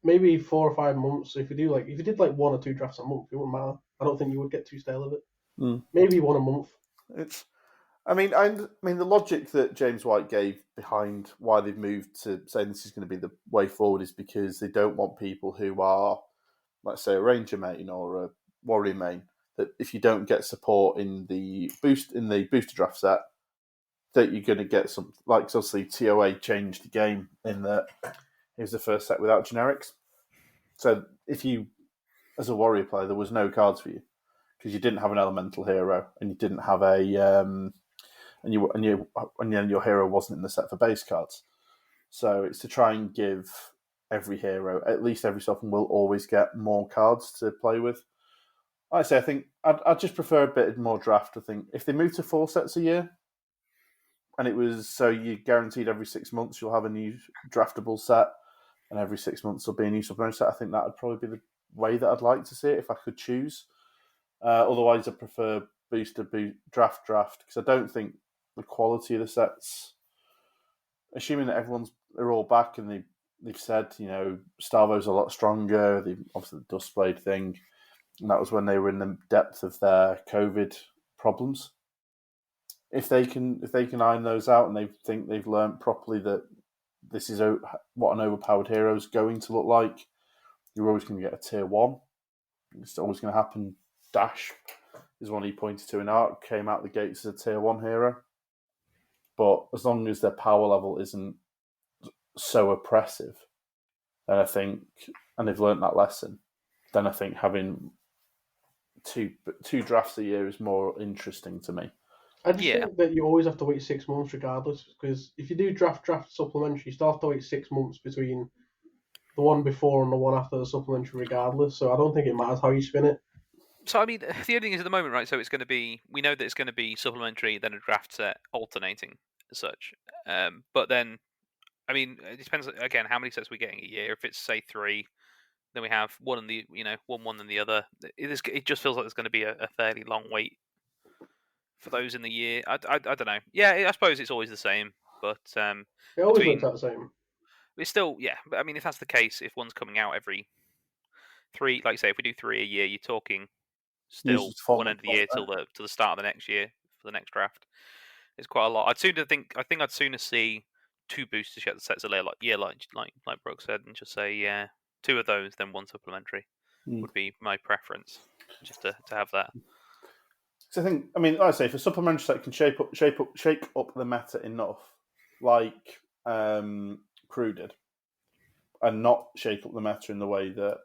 maybe 4 or 5 months. If you did like 1 or 2 drafts a month, it wouldn't matter. I don't think you would get too stale of it. Maybe 1 a month. I mean, the logic that James White gave behind why they've moved to saying this is going to be the way forward is because they don't want people who are, let's say, a Ranger main or a Warrior main, that if you don't get support in the booster draft set, that you're going to get some. Like, obviously, TOA changed the game in that it was the first set without generics. So if you, as a Warrior player, there was no cards for you, because you didn't have an elemental hero and you didn't have and your hero wasn't in the set for base cards. So it's to try and give every hero, at least every so often, will always get more cards to play with. Like I say, I think I'd just prefer a bit more draft. I think if they move to 4 sets a year, and it was so you guaranteed every 6 months you'll have a new draftable set, and every 6 months there'll be a new supplementary set, I think that would probably be the way that I'd like to see it if I could choose. Otherwise, I prefer booster, draft, because I don't think the quality of the sets, assuming that they're all back and they've said, Starvo's a lot stronger, obviously the Dustblade thing, and that was when they were in the depth of their COVID problems. If they can iron those out and they think they've learned properly that this is what an overpowered hero is going to look like. You're always going to get a tier 1. It's always going to happen. Dash is one he pointed to in Arc, came out the gates as a tier 1 hero. But as long as their power level isn't so oppressive, then I think, and they've learnt that lesson, then I think having two drafts a year is more interesting to me. I just think that you always have to wait 6 months regardless, because if you do draft supplementary, you still have to wait 6 months between the one before and the one after the supplementary regardless, so I don't think it matters how you spin it. So, I mean, the only thing is at the moment, right, so it's going to be, we know that it's going to be supplementary, then a draft set, alternating as such. But then, I mean, it depends, again, how many sets we're getting a year. If it's, say, 3, then we have one and the, one and the other. It just feels like there's going to be a fairly long wait for those in the year. I don't know. Yeah, I suppose it's always the same, but it always works out the same. It's still, yeah. But I mean, if that's the case, if one's coming out every 3, like say, if we do 3 a year, you're talking still one end of the year till the start of the next year for the next draft. It's quite a lot. I think I'd sooner see 2 booster sets a year, like Brooke said, and just say 2 of those, then 1 supplementary would be my preference, just to have that. So I think, I mean, like I say, if a supplementary set can shake up the meta enough, like Crew did, and not shake up the meta in the way that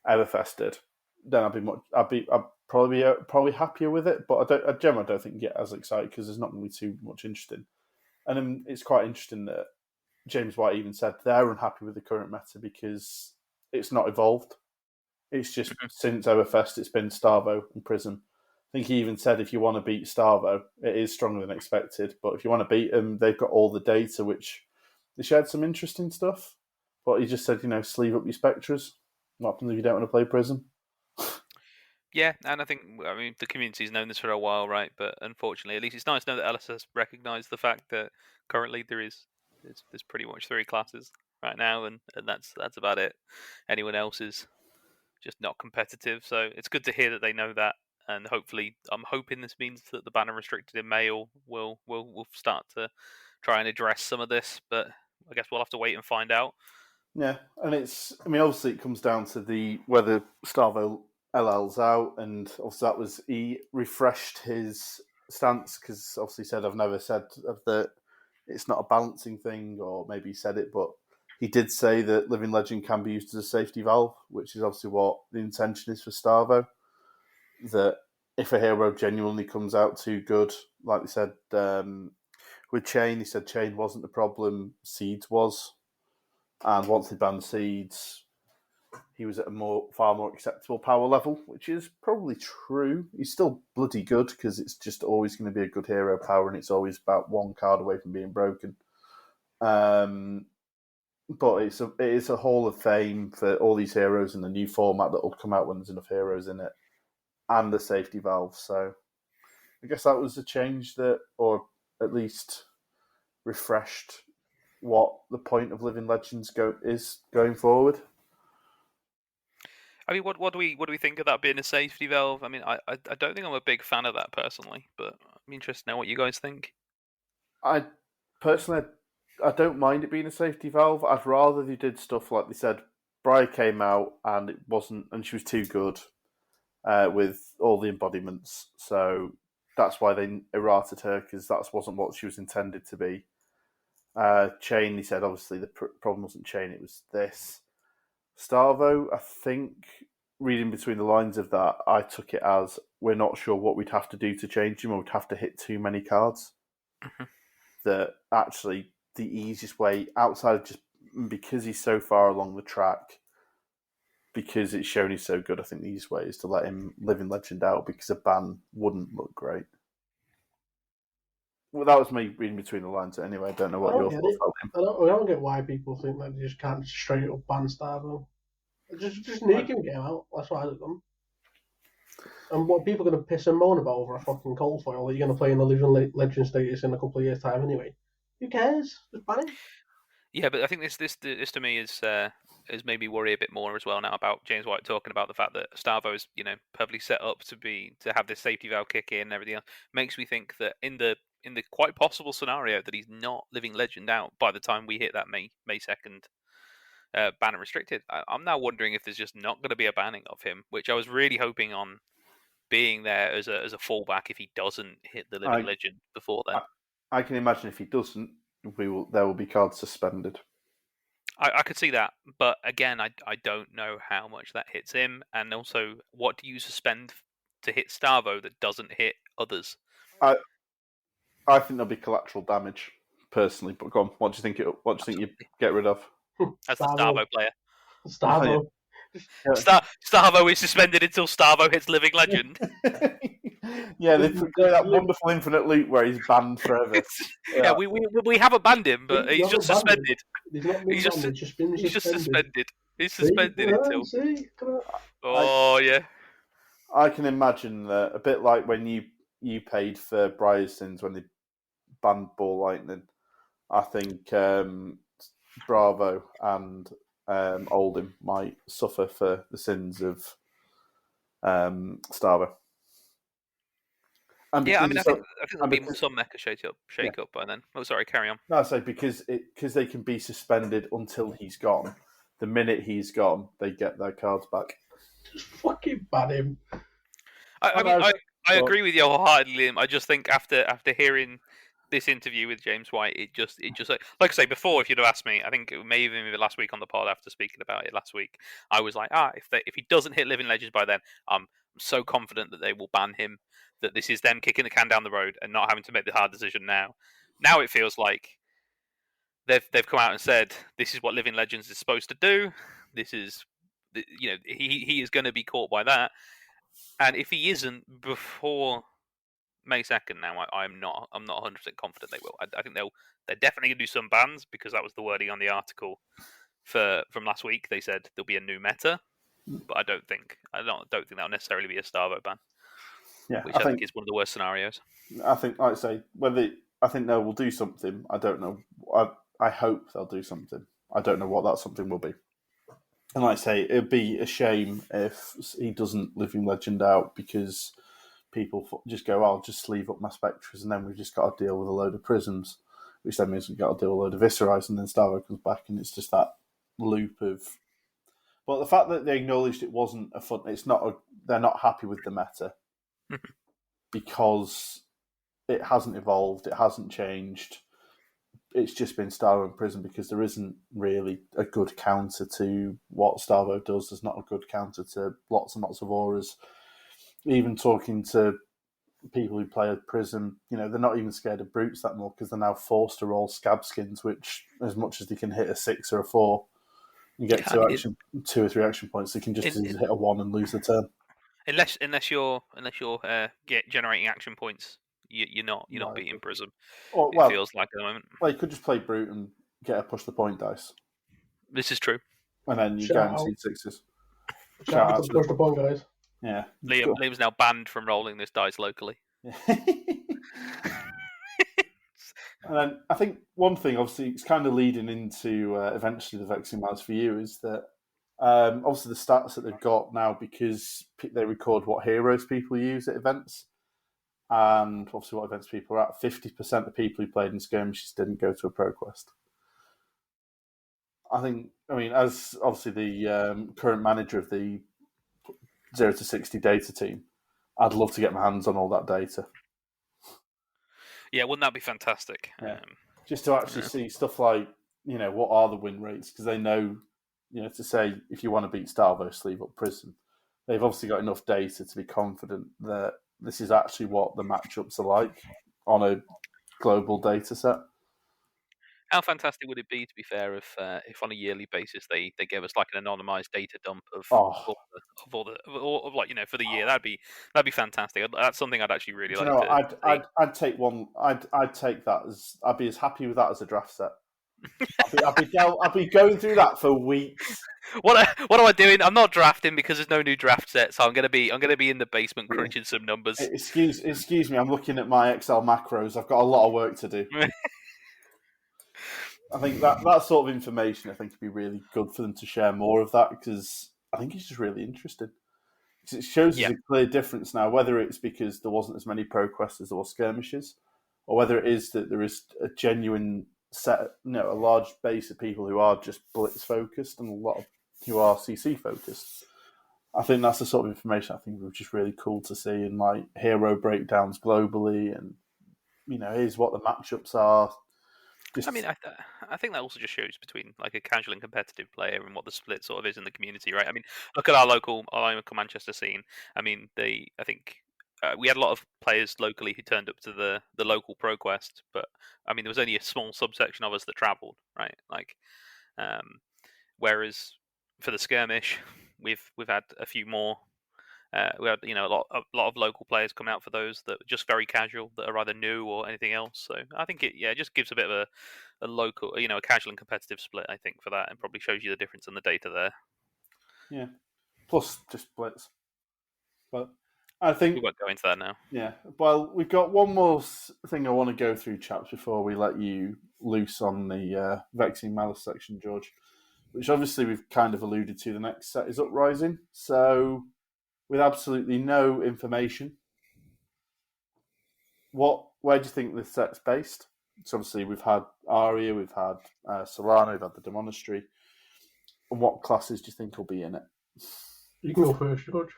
Everfest did, then I'd probably happier with it. But I generally don't think you get as excited because there's not going to be too much interesting. And then it's quite interesting that James White even said they're unhappy with the current meta because it's not evolved. It's just since Everfest, it's been Starvo and Prism. I think he even said if you want to beat Starvo, it is stronger than expected. But if you want to beat them, they've got all the data, which they shared some interesting stuff. But he just said, sleeve up your Spectres. What happens if you don't want to play Prism? Yeah, and I mean, the community's known this for a while, right? But unfortunately, at least it's nice to know that Ellis has recognised the fact that currently there's pretty much 3 classes right now, and that's about it. Anyone else is just not competitive, so it's good to hear that they know that, and hopefully, I'm hoping this means that the banner restricted in May will start to try and address some of this, but I guess we'll have to wait and find out. Yeah, and obviously it comes down to whether Starvo LL's out, and also he refreshed his stance because obviously said I've never said that it's not a balancing thing, or maybe he said it, but he did say that Living Legend can be used as a safety valve, which is obviously what the intention is for Starvo. That if a hero genuinely comes out too good, like we said with Chain, he said Chain wasn't the problem, Seeds was. And once they banned Seeds, he was at a far more acceptable power level, which is probably true. He's still bloody good because it's just always going to be a good hero power, and it's always about 1 card away from being broken. But it is a Hall of Fame for all these heroes in the new format that will come out when there's enough heroes in it, and the safety valve. So I guess that was a change that, or at least refreshed what the point of Living Legends is going forward. I mean, what do we think of that being a safety valve? I mean, I don't think I'm a big fan of that personally, but I'm interested to know what you guys think. I personally, I don't mind it being a safety valve. I'd rather they did stuff like they said. Briar came out and it wasn't, and she was too good with all the embodiments. So that's why they errated her, because that wasn't what she was intended to be. Chain, he said, obviously the problem wasn't Chain, it was this. Starvo, I think, reading between the lines of that, I took it as we're not sure what we'd have to do to change him, or we'd have to hit too many cards. That actually the easiest way, outside of just because he's so far along the track, because it's shown he's so good, I think the easiest way is to let him live in Legend out, because a ban wouldn't look great. Well, that was me reading between the lines anyway. I don't know what your thoughts are. I don't get why people think that they just can't straight up ban Starvo. Just nuke him, get him out. That's what I'd have done. And what people are going to piss and moan about over a fucking cold foil that you're going to play in the Living Legend status in a couple of years' time anyway? Who cares? Just ban him. Yeah, but I think this to me is made me worry a bit more as well now about James White talking about the fact that Starvo is perfectly set up to have this safety valve kick in and everything else. Makes me think that in the the quite possible scenario that he's not Living Legend out by the time we hit that May 2nd ban and restricted, I'm now wondering if there's just not going to be a banning of him, which I was really hoping on being there as a fallback if he doesn't hit the Living Legend before then. I can imagine if he doesn't, there will be cards suspended. I could see that, but again, I don't know how much that hits him, and also what do you suspend to hit Starvo that doesn't hit others? I think there'll be collateral damage, personally. But go on, what do you think you get rid of? As the Starvo player. Starvo. Starvo is suspended until Starvo hits Living Legend. Yeah, they put that wonderful infinite loop where he's banned forever. Yeah, we haven't banned him, but he's just suspended. He's just suspended. He's suspended until. Yeah. I can imagine that a bit like when you paid for Bryerson's when they banned Ball Lightning. I think Bravo and Oldham might suffer for the sins of Starvo. Yeah, I think there'll be some mecha shake up by then. Oh, sorry, carry on. No, I say because they can be suspended until he's gone. The minute he's gone, they get their cards back. Just fucking ban him. I agree with you wholeheartedly, Liam. I just think after hearing this interview with James White, it just like I say before, if you'd have asked me, I think it may even be last week on the pod after speaking about it last week, I was like, if he doesn't hit Living Legends by then, I'm so confident that they will ban him, that this is them kicking the can down the road and not having to make the hard decision now. Now it feels like they've come out and said this is what Living Legends is supposed to do. This is, he is going to be caught by that, and if he isn't before May 2nd, now I'm not 100% confident they will. I think they're definitely going to do some bans because that was the wording on the article from last week. They said there'll be a new meta, but I don't think that'll necessarily be a Starvo ban. Yeah, which I think is one of the worst scenarios. I think, like I say, I think they will do something. I don't know. I hope they'll do something. I don't know what that something will be. And like I say, it'd be a shame if he doesn't Living Legend out because people just go, I'll just sleeve up my Spectres and then we've just got to deal with a load of Prisms, which then means we've got to deal with a load of Viscerais, and then Starvo comes back and it's just that loop of... But the fact that they acknowledged it wasn't a fun... They're not happy with the meta because it hasn't evolved, it hasn't changed. It's just been Starvo and Prism because there isn't really a good counter to what Starvo does. There's not a good counter to lots and lots of auras. Even talking to people who play a Prism, they're not even scared of brutes that more because they're now forced to roll scab skins, which as much as they can hit a 6 or a 4, you get 2 or 3 action points. They can just hit a 1 and lose the turn. Unless you're generating action points, you're not beating Prism. It feels like at the moment. Well, you could just play brute and get a push the point dice. This is true. And then you guaranteed 6s. Shout out to push the point guys. Yeah. Liam's now banned from rolling this dice locally. And then I think one thing, obviously, it's kind of leading into eventually the Vexing Malice for you, is that obviously the stats that they've got now, because they record what heroes people use at events, and obviously what events people are at, 50% of people who played in skirmishes didn't go to a pro quest. As obviously the current manager of the 0 to 60 data team, I'd love to get my hands on all that data. Yeah, wouldn't that be fantastic? Yeah. Just to actually see stuff like, what are the win rates? Because they know, to say if you want to beat Starvo, sleeve up Prism. They've obviously got enough data to be confident that this is actually what the matchups are like on a global data set. How fantastic would it be, to be fair, if on a yearly basis they gave us like an anonymized data dump of all the for the year? That'd be fantastic. That's something I'd actually really like. I'd take one. I'd take that as I'd be as happy with that as a draft set. I'd be going through that for weeks. What am I doing? I'm not drafting because there's no new draft set, so I'm gonna be in the basement crunching some numbers. Excuse me. I'm looking at my Excel macros. I've got a lot of work to do. I think that sort of information, I think, would be really good for them to share more of that, because I think it's just really interesting. Because it shows us a clear difference now, whether it's because there wasn't as many pro quests as there were skirmishes, or whether it is that there is a genuine set, a large base of people who are just blitz focused and a lot of who are CC focused. I think that's the sort of information I think was just really cool to see, and like hero breakdowns globally, and here's what the matchups are. I mean, I think that also just shows between like a casual and competitive player and what the split sort of is in the community, right? I mean, look at our local Manchester scene. I mean, I think we had a lot of players locally who turned up to the local ProQuest, but I mean, there was only a small subsection of us that travelled, right? Like, whereas for the skirmish, we've had a few more. We had a lot of local players come out for those that are just very casual, that are either new or anything else. So I think it just gives a bit of a local, a casual and competitive split. I think for that, and probably shows you the difference in the data there. Yeah, plus just blitz. But I think we won't go into that now. Yeah, well, we've got one more thing I want to go through, chaps, before we let you loose on the Vexing Malice section, George. Which obviously we've kind of alluded to. The next set is Uprising, so with absolutely no information, where do you think this set's based? So obviously we've had Aria, we've had Solana, we've had the Demonastery. And what classes do you think will be in it? You can go first, George.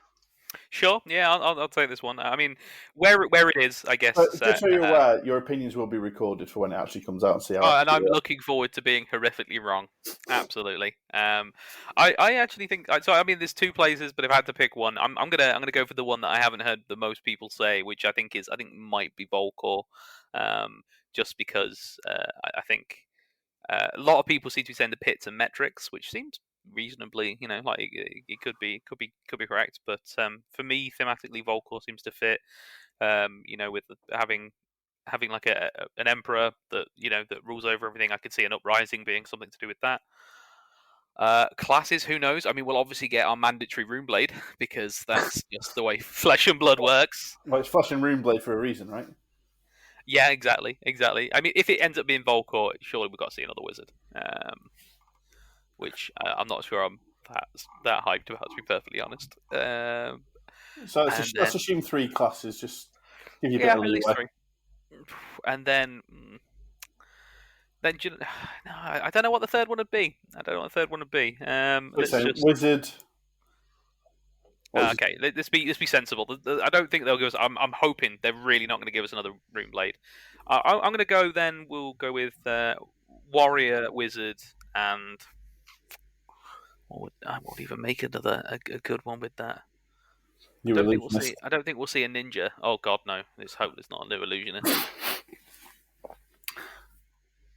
Sure, yeah, I'll take this one. I mean, where it is, I guess. But just so you're aware, your opinions will be recorded for when it actually comes out and see how. And I'm looking forward to being horrifically wrong. Absolutely. I actually think so. I mean, there's two places, but if I had to pick one, I'm gonna go for the one that I haven't heard the most people say, which I think might be Volcor, just because I think a lot of people seem to be saying the pits and metrics, which seems reasonably, like it could be correct, but for me, thematically, Volcor seems to fit. With having like an emperor that that rules over everything. I could see an uprising being something to do with that. Classes, who knows? I mean, we'll obviously get our mandatory Runeblade because that's just the way Flesh and Blood works. Well, it's Flesh and Runeblade for a reason, right? Yeah, exactly. I mean, if it ends up being Volcor, surely we've got to see another wizard. Which I'm not sure I'm that hyped about, to be perfectly honest. So let's assume 3 classes, just give you a bit of at least leeway. 3. And then no, I don't know what the third one would be. Wizard. Okay, let's be sensible. I don't think they'll give us. I'm hoping they're really not going to give us another Runeblade. I'm going to go. Then we'll go with Warrior, Wizard, and I would even make another a good one with that. I don't think we'll see a ninja. Oh God, no! Let's hope it's not a new illusionist.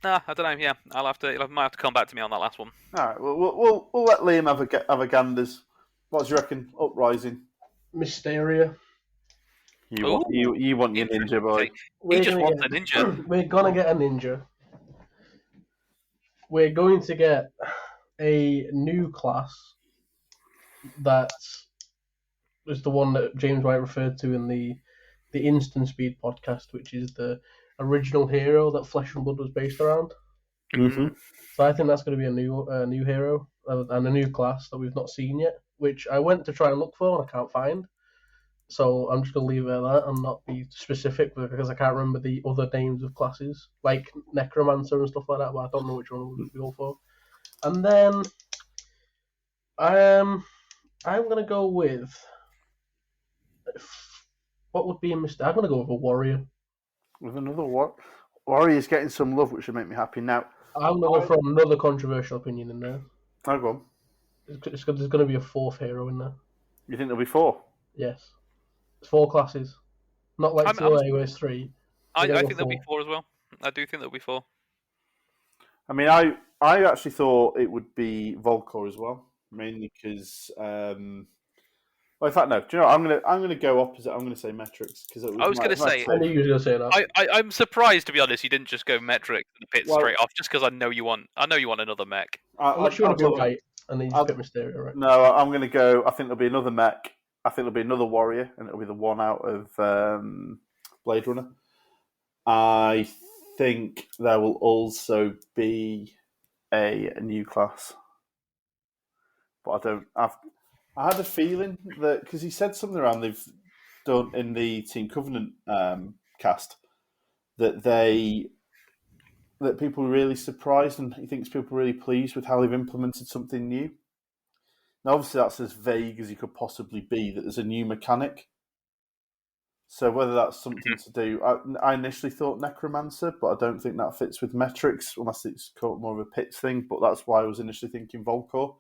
Nah, I don't know. Yeah, I might have to come back to me on that last one. All right, we'll let Liam have a ganders. What do you reckon? Uprising, Mysteria. You want your ninja boy? He just wants a ninja. We're gonna get a ninja. We're going to get a new class that is the one that James White referred to in the Instant Speed podcast, which is the original hero that Flesh and Blood was based around. Mm-hmm. So I think that's going to be a new hero and a new class that we've not seen yet, which I went to try and look for and I can't find. So I'm just going to leave it at that and not be specific because I can't remember the other names of classes, like Necromancer and stuff like that, but I don't know which one we'll go for. And then I'm going to go with... What would be a mistake? I'm going to go with a warrior. With another warrior's getting some love, which would make me happy. Now, I'm going to throw another controversial opinion in there. I'll go on. There's going to be a 4th hero in there. You think there'll be 4? Yes. It's 4 classes. Not like TLA where it's 3. I think there'll be 4 as well. I do think there'll be 4. I mean, I actually thought it would be Volcor as well, mainly because... Well, in fact, no. Do you know what? I'm gonna go opposite. I'm gonna say metrics because I was gonna say. I knew you were gonna say that. I'm surprised, to be honest. You didn't just go metrics and pit straight off, just because I know you want another mech. Unless you want to be right, and then you pit Mysterio, right? No, I'm gonna go. I think there'll be another mech. I think there'll be another warrior, and it'll be the one out of Blade Runner. I think there will also be a new class, but I had a feeling that because he said something around they've done in the Team Covenant cast that people were really surprised, and he thinks people are really pleased with how they've implemented something new. Now, obviously, that's as vague as you could possibly be, that there's a new mechanic. So whether that's something to do... I initially thought Necromancer, but I don't think that fits with metrics, unless it's more of a pits thing, but that's why I was initially thinking Volcor.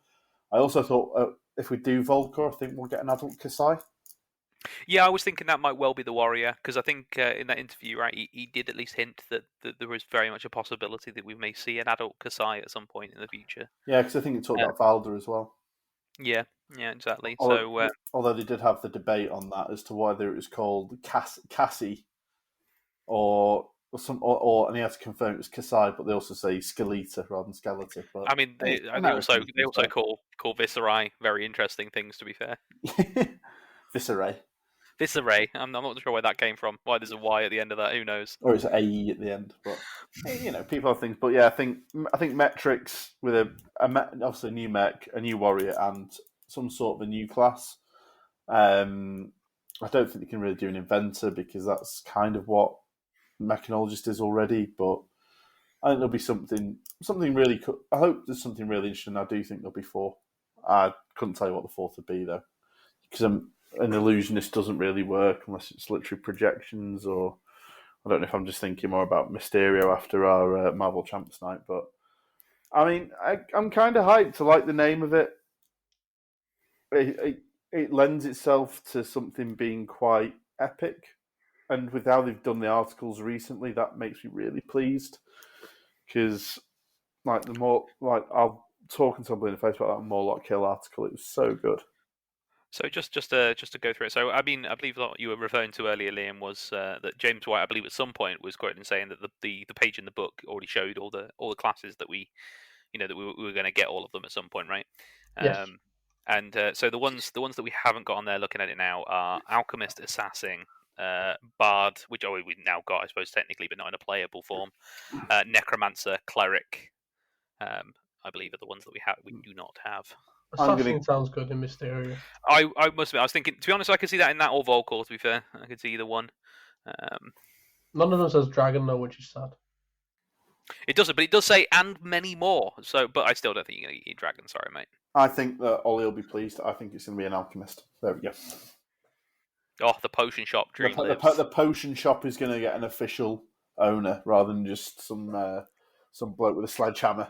I also thought if we do Volcor, I think we'll get an adult Kasai. Yeah, I was thinking that might well be the warrior, because I think in that interview, right, he did at least hint that there was very much a possibility that we may see an adult Kasai at some point in the future. Yeah, because I think it talked about Valda as well. Yeah, exactly. Although they did have the debate on that as to whether it was called Cassie or and he had to confirm it was Kasai, but they also say Skeleta rather than Skeletor. But I mean, they also call Viscerai very interesting things. To be fair, Viscerai. I'm not sure where that came from. Why there's a Y at the end of that? Who knows? Or it's an AE at the end. But people have things. But yeah, I think metrics with obviously a new mech, a new warrior, and some sort of a new class. I don't think they can really do an inventor because that's kind of what mechanologist is already. But I think there'll be something really. I hope there's something really interesting. I do think there'll be 4. I couldn't tell you what the 4th would be though, because an illusionist doesn't really work unless it's literally projections, or I don't know if I'm just thinking more about Mysterio after our Marvel Champs night. But I mean, I'm kind of hyped. I like the name of it. It lends itself to something being quite epic, and with how they've done the articles recently, that makes me really pleased. Because I'll talk to somebody in the face about that Morlock Kill article. It was so good. So just to go through it. So I mean, I believe what you were referring to earlier, Liam, was that James White, I believe, at some point was quoted in saying that the page in the book already showed all the classes that we were going to get all of them at some point, right? Yes. And so the ones that we haven't got on there, looking at it now, are Alchemist, Assassin, Bard, which we've now got, I suppose, technically, but not in a playable form. Necromancer, Cleric, I believe, are the ones that we do not have. Assassin sounds good in Mysterio. I must admit, I was thinking, to be honest, I could see that in that or Volcor, to be fair. I could see either one. None of them says Dragon, though, which is sad. It doesn't, but it does say, and many more. So, but I still don't think you're going to eat Dragon, sorry, mate. I think that Ollie will be pleased. I think it's going to be an Alchemist. There we go. Oh, the potion shop dream lives. The potion shop is going to get an official owner rather than just some bloke with a sledgehammer.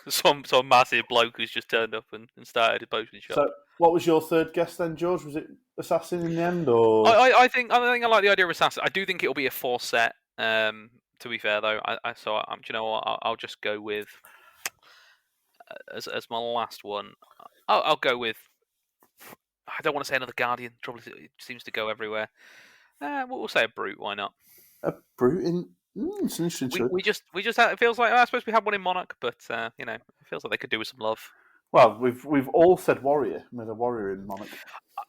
some massive bloke who's just turned up and started a potion shop. So, what was your third guess then, George? Was it Assassin in the end, or I think I like the idea of Assassin. I do think it'll be a 4 set. To be fair, though, do you know what? I'll just go with as my last one. I'll go with. I don't want to say another Guardian. Trouble is, it seems to go everywhere. We'll say a Brute. Why not? A Brute in. It's an interesting choice. We just it feels like I suppose we had one in Monarch, but it feels like they could do with some love. Well, we've all said Warrior. There's a Warrior in Monarch.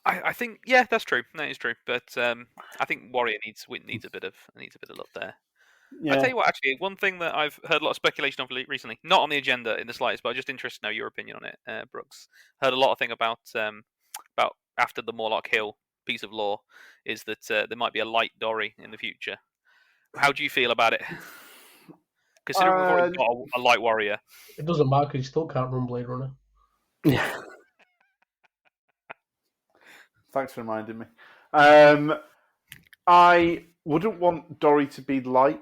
I think that's true. That is true. But I think Warrior needs a bit of love there. Yeah. I tell you what, actually, one thing that I've heard a lot of speculation of recently, not on the agenda in the slightest, but I'm just interested to know your opinion on it, Brooks. Heard a lot of thing about after the Morlock Hill piece of lore is that there might be a light Dory in the future. How do you feel about it? Considering we've already got a light warrior. It doesn't matter because you still can't run Blade Runner. Yeah. Thanks for reminding me. I wouldn't want Dory to be light.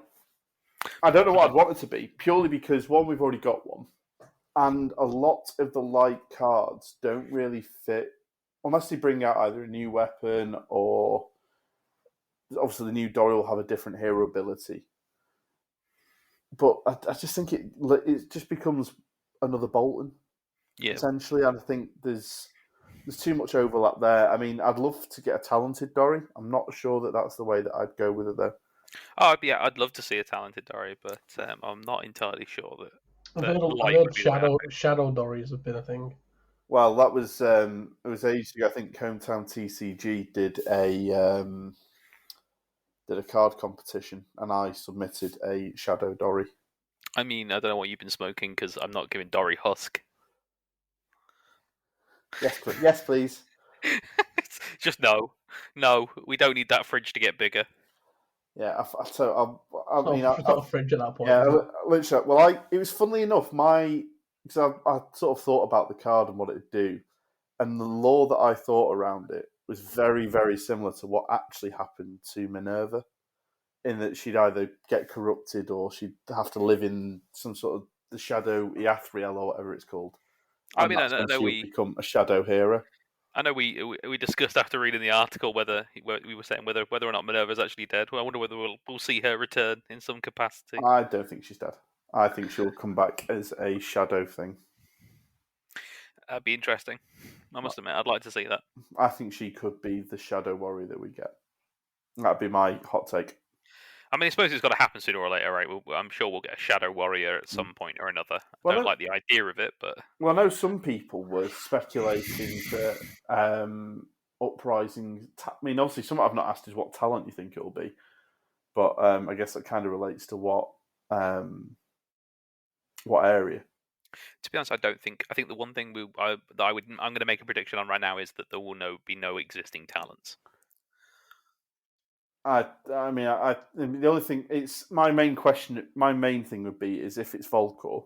I don't know what I'd want it to be, purely because, one, we've already got one, and a lot of the light cards don't really fit, unless they bring out either a new weapon or... Obviously, the new Dory will have a different hero ability. But I just think it just becomes another Bolton, essentially. And I think there's too much overlap there. I mean, I'd love to get a talented Dory. I'm not sure that that's the way that I'd go with it, though. Oh, yeah, I'd love to see a talented Dory, but I'm not entirely sure that... I've heard Shadow Dories have been a thing. Well, that was... it was ages ago. I think Hometown TCG did a card competition, and I submitted a Shadow Dory. I mean, I don't know what you've been smoking, because I'm not giving Dory Husk. Yes, please. Just no. We don't need that fridge to get bigger. Yeah, I It's not a fridge at that point. Yeah, is it? literally. Well, it was funnily enough, because I sort of thought about the card and what it'd do, and the lore that I thought around it was very, very similar to what actually happened to Minerva, in that she'd either get corrupted or she'd have to live in some sort of the Shadow Eathriel or whatever it's called. I And mean, that's I when know she'll become a Shadow hero. I know we discussed after reading the article whether we were saying whether or not Minerva's actually dead. Well, I wonder whether we'll see her return in some capacity. I don't think she's dead. I think she'll come back as a shadow thing. That'd be interesting. I must admit, I'd like to see that. I think she could be the shadow warrior that we get. That'd be my hot take. I mean, I suppose it's got to happen sooner or later, right? I'm sure we'll get a shadow warrior at some point or another. I don't like the idea of it, but... Well, I know some people were speculating that Uprising... I mean, obviously, something I've not asked is what talent you think it'll be. But I guess that kind of relates to what area. To be honest, I don't think... I think the one thing I'm going to make a prediction on right now is that there will be no existing talents. I mean, the only thing... It's my main thing would be is if it's Volcor,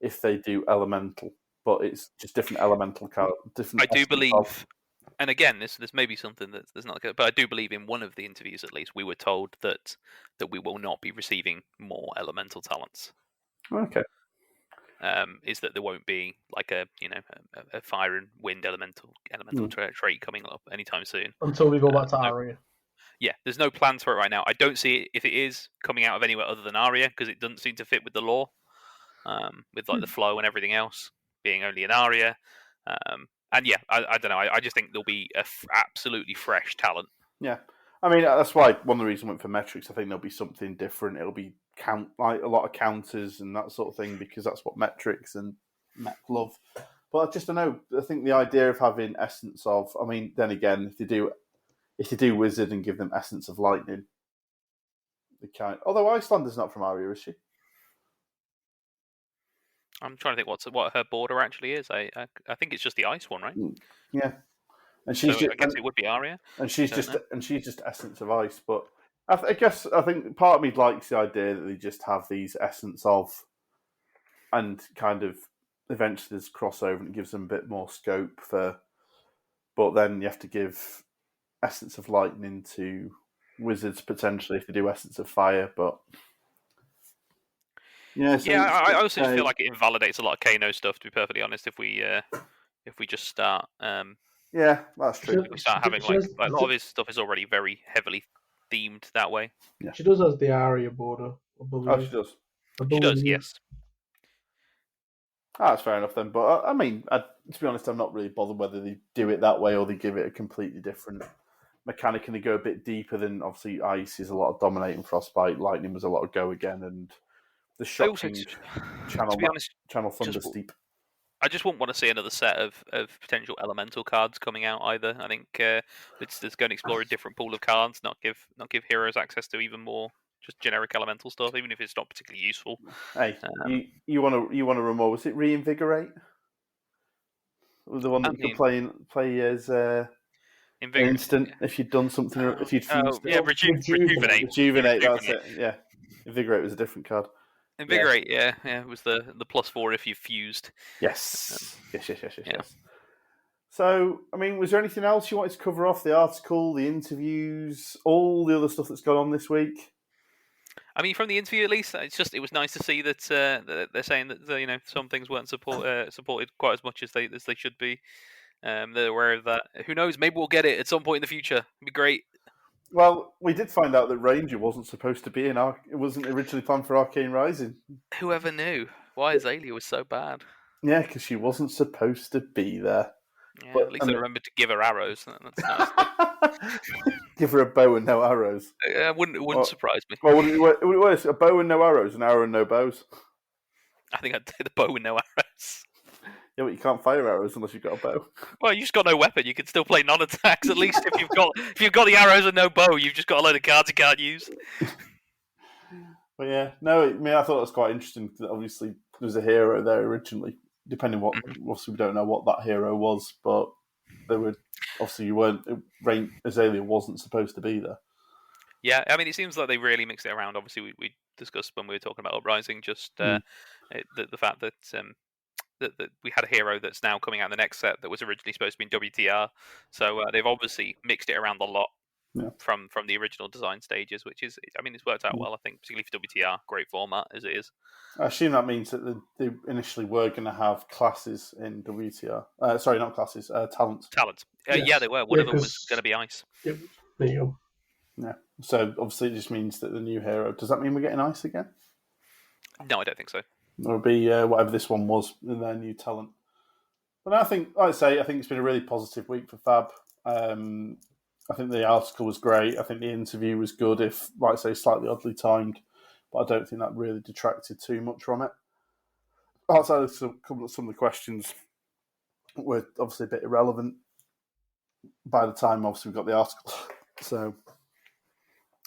if they do elemental, but it's just different elemental cards. I do believe, and again, this may be something that's not good, but I do believe in one of the interviews at least we were told that we will not be receiving more elemental talents. Okay. Is that there won't be like a fire and wind elemental trait coming up anytime soon until we go back to Aria. Yeah, there's no plans for it right now. I don't see it if it is coming out of anywhere other than Aria because it doesn't seem to fit with the lore. With like the flow and everything else being only an Aria, and yeah, I don't know. I just think there'll be absolutely fresh talent. Yeah, I mean that's why one of the reasons I went for metrics. I think there'll be something different. It'll be like a lot of counters and that sort of thing because that's what metrics and mech love. But I just don't know. I think the idea of having essence of. I mean, then again, if they do wizard and give them essence of lightning, they can't. Although Icelander's not from Aria, is she? I'm trying to think what her border actually is. I think it's just the ice one, right? Yeah, and she's I guess it would be Aria. And she's just essence of ice. But I think part of me likes the idea that they just have these essence of, and kind of eventually there's crossover and it gives them a bit more scope for. But then you have to give essence of lightning to wizards potentially if they do essence of fire, but. Yeah, I also feel like it invalidates a lot of Kano stuff. To be perfectly honest, if we just start, yeah, that's true. If we start having a lot of his stuff is already very heavily themed that way. Yeah. She does has the Aria border. Oh, she does. She does, yes. That's fair enough then. But I mean, to be honest, I'm not really bothered whether they do it that way or they give it a completely different mechanic and they go a bit deeper than obviously ice is a lot of dominating frostbite, lightning was a lot of go again, and the shocking channel thunder steep. I just wouldn't want to see another set of potential elemental cards coming out either. I think let's go and explore a different pool of cards, not give heroes access to even more just generic elemental stuff, even if it's not particularly useful. Hey, you want to remove? Was it reinvigorate? The one that you could play as instant if you'd done something, if you'd fused it. Rejuvenate. Rejuvenate. That's it. Yeah, invigorate was a different card. Invigorate, yeah. It was the +4 if you fused. Yes. Yes. So, I mean, was there anything else you wanted to cover off? The article, the interviews, all the other stuff that's gone on this week? I mean, from the interview at least, it was nice to see that they're saying that some things weren't supported quite as much as they should be. They're aware of that. Who knows? Maybe we'll get it at some point in the future. It'd be great. Well, we did find out that Ranger wasn't supposed to be it wasn't originally planned for Arcane Rising. Whoever knew? Why Azalea was so bad? Yeah, because she wasn't supposed to be there. Yeah, but, at least I remembered to give her arrows. That's nice. Give her a bow and no arrows. It wouldn't surprise me. Well, would it worse? A bow and no arrows, an arrow and no bows? I think I'd take the bow and no arrows. Yeah, but you can't fire arrows unless you've got a bow. Well, you've just got no weapon. You can still play non-attacks. At least if you've got the arrows and no bow, you've just got a load of cards you can't use. But yeah, no. I mean, I thought it was quite interesting because obviously there was a hero there originally. Depending what, obviously we don't know what that hero was, but there were obviously Azalea wasn't supposed to be there. Yeah, I mean, it seems like they really mixed it around. Obviously, we discussed when we were talking about Uprising, just the fact that that we had a hero that's now coming out in the next set that was originally supposed to be in WTR. So they've obviously mixed it around a lot from the original design stages, which is, I mean, it's worked out well, I think, particularly for WTR. Great format as it is. I assume that means that they initially were going to have classes in WTR. Sorry, not classes, talents. Talents. Yes. Yeah, they were. One of them was going to be Ice. Yep. There you go. Yeah. So obviously it just means that the new hero. Does that mean we're getting Ice again? No, I don't think so. Or it'll be whatever this one was in their new talent. But I think, like I say, I think it's been a really positive week for Fab. I think the article was great. I think the interview was good, if, like I say, slightly oddly timed. But I don't think that really detracted too much from it. Outside of some of the questions were obviously a bit irrelevant by the time, obviously, we got the article. So,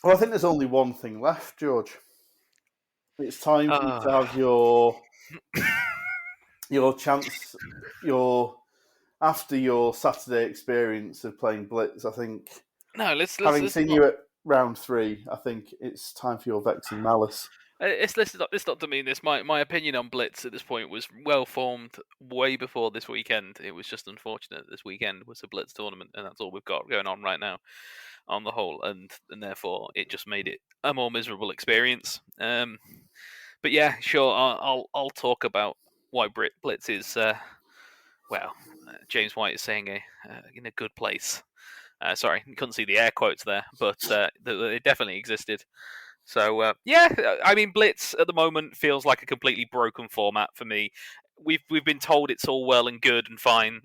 well, I think there's only one thing left, George. It's time for you to have your chance, after your Saturday experience of playing Blitz. I think. No, let's seen you at round 3, I think it's time for your Vexing Malice. It's not to mean this. My opinion on Blitz at this point was well formed way before this weekend. It was just unfortunate this weekend was a Blitz tournament, and that's all we've got going on right now, on the whole, and therefore it just made it a more miserable experience. But yeah, sure, I'll talk about why Blitz is James White is saying in a good place. Sorry, you couldn't see the air quotes there, but they definitely existed. So I mean, Blitz at the moment feels like a completely broken format for me. We've been told it's all well and good and fine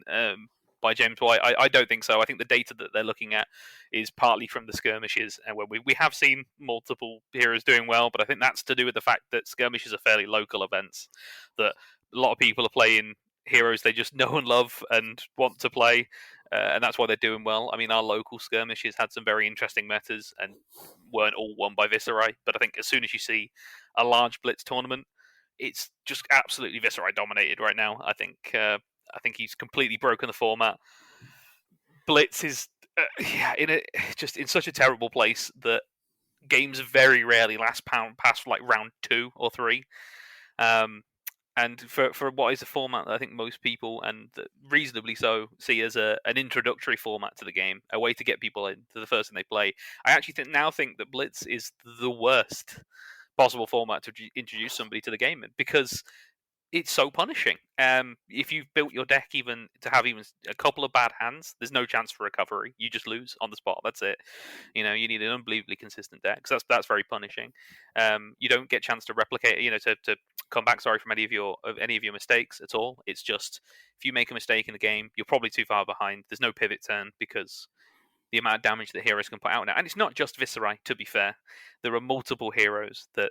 by James White. I don't think so. I think the data that they're looking at is partly from the skirmishes, and where we have seen multiple heroes doing well, but I think that's to do with the fact that skirmishes are fairly local events, that a lot of people are playing heroes they just know and love and want to play, and that's why they're doing well. I mean, our local skirmishes had some very interesting metas and weren't all won by Viserai, but I think as soon as you see a large Blitz tournament, it's just absolutely Viserai dominated right now. I think he's completely broken the format. Blitz is in such a terrible place that games very rarely last past like round 2 or 3. And for what is a format that I think most people, and reasonably so, see as an introductory format to the game, a way to get people into the first thing they play, I actually think that Blitz is the worst possible format to introduce somebody to the game in, because it's so punishing. If you've built your deck even to have even a couple of bad hands, there's no chance for recovery. You just lose on the spot. That's it. You need an unbelievably consistent deck. So that's very punishing. You don't get a chance to replicate. To come back. Sorry from any of your mistakes at all. It's just if you make a mistake in the game, you're probably too far behind. There's no pivot turn because the amount of damage that heroes can put out now, and it's not just Viserai. To be fair, there are multiple heroes that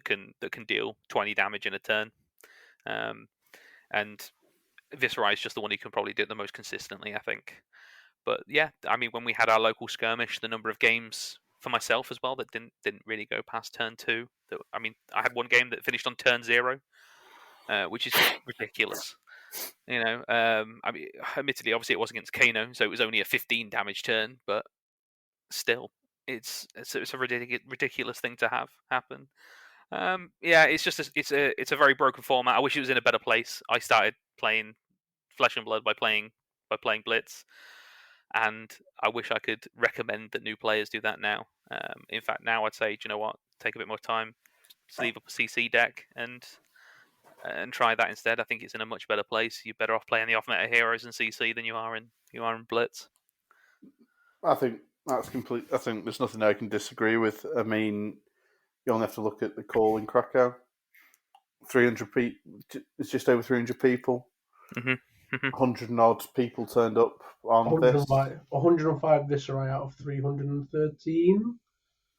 can deal 20 damage in a turn. And Viserai is just the one who can probably do it the most consistently, I think. But yeah, I mean, when we had our local skirmish, the number of games for myself as well that didn't really go past turn 2. I mean, I had one game that finished on turn 0, which is ridiculous. I mean, admittedly, obviously it was against Kano, so it was only a 15 damage turn, but still, it's a ridiculous thing to have happen. It's just it's a very broken format. I wish it was in a better place. I started playing Flesh and Blood by playing Blitz, and I wish I could recommend that new players do that now. In fact, now I'd say, do you know what? Take a bit more time, sleeve up a CC deck, and try that instead. I think it's in a much better place. You're better off playing the off-meta heroes in CC than you are in Blitz. I think that's complete. I think there's nothing I can disagree with. I mean, you only have to look at the call in Krakow. 300 people. It's just over 300 people. 100 and odd people turned up on this. 105 Viserai out of 313.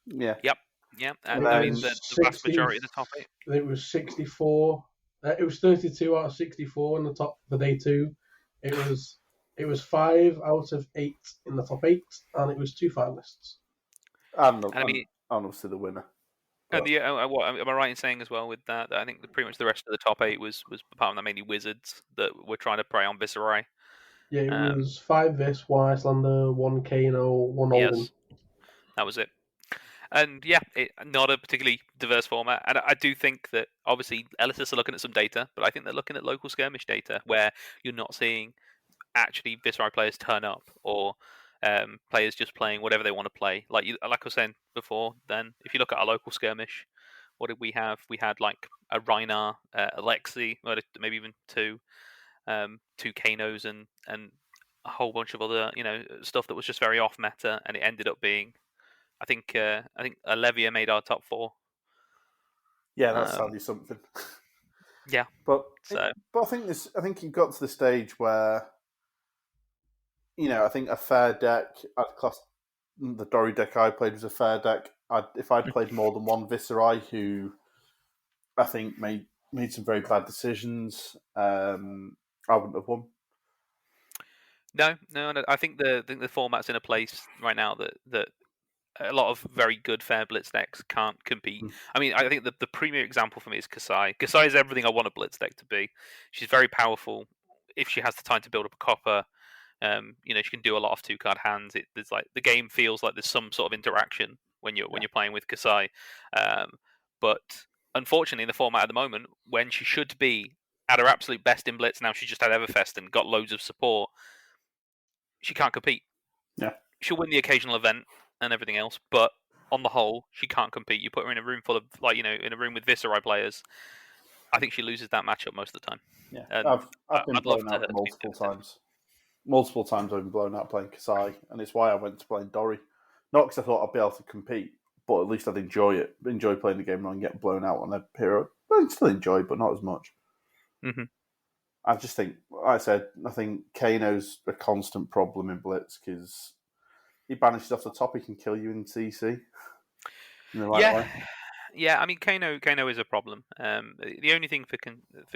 Yeah. Yep. Yeah. And I mean, the vast majority of the top 8. It was 64. It was 32 out of 64 in the top for day 2. It was 5 out of 8 in the top 8, and it was 2 finalists. And obviously the winner. And what am I right in saying as well with that? I think pretty much the rest of the top 8 was apart from that mainly Wizards that were trying to prey on Viserai. Yeah, it was 5 Vis, 1 Icelander, 1 Kano, 1 Olden. Yes, that was it. And yeah, not a particularly diverse format. And I do think that obviously Elitis are looking at some data, but I think they're looking at local skirmish data where you're not seeing actually Viserai players turn up or players just playing whatever they want to play. Like I was saying before, then if you look at our local skirmish, what did we have? We had like a Rhinar, Alexi, or maybe even two Kanos and a whole bunch of other stuff that was just very off meta, and it ended up being I think Alevia made our top 4. Yeah, that's sadly something. Yeah, but so I think you got to the stage where I think a fair deck. I'd class the Dory deck I played was a fair deck. If I'd played more than one Viserai, who I think made some very bad decisions, I wouldn't have won. No. I think the format's in a place right now that a lot of very good fair blitz decks can't compete. I mean, I think the premier example for me is Kasai. Kasai is everything I want a blitz deck to be. She's very powerful. If she has the time to build up a copper, she can do a lot of 2-card hands. There's like the game feels like there's some sort of interaction when you're playing with Kasai. But unfortunately, in the format at the moment, when she should be at her absolute best in blitz, now she just had Everfest and got loads of support. She can't compete. Yeah, she'll win the occasional event and everything else, but on the whole, she can't compete. You put her in a room full of in a room with Viserai players. I think she loses that matchup most of the time. Yeah, and I've been blown out multiple times. Multiple times I've been blown out playing Kasai, and it's why I went to playing Dory. Not because I thought I'd be able to compete, but at least I'd enjoy it. Enjoy playing the game and get blown out on a hero. I'd still enjoy it, but not as much. Mm-hmm. I just think, like I said, I think Kano's a constant problem in Blitz because he banishes off the top, he can kill you in CC. In the right way. Yeah. I mean, Kano is a problem. The only thing for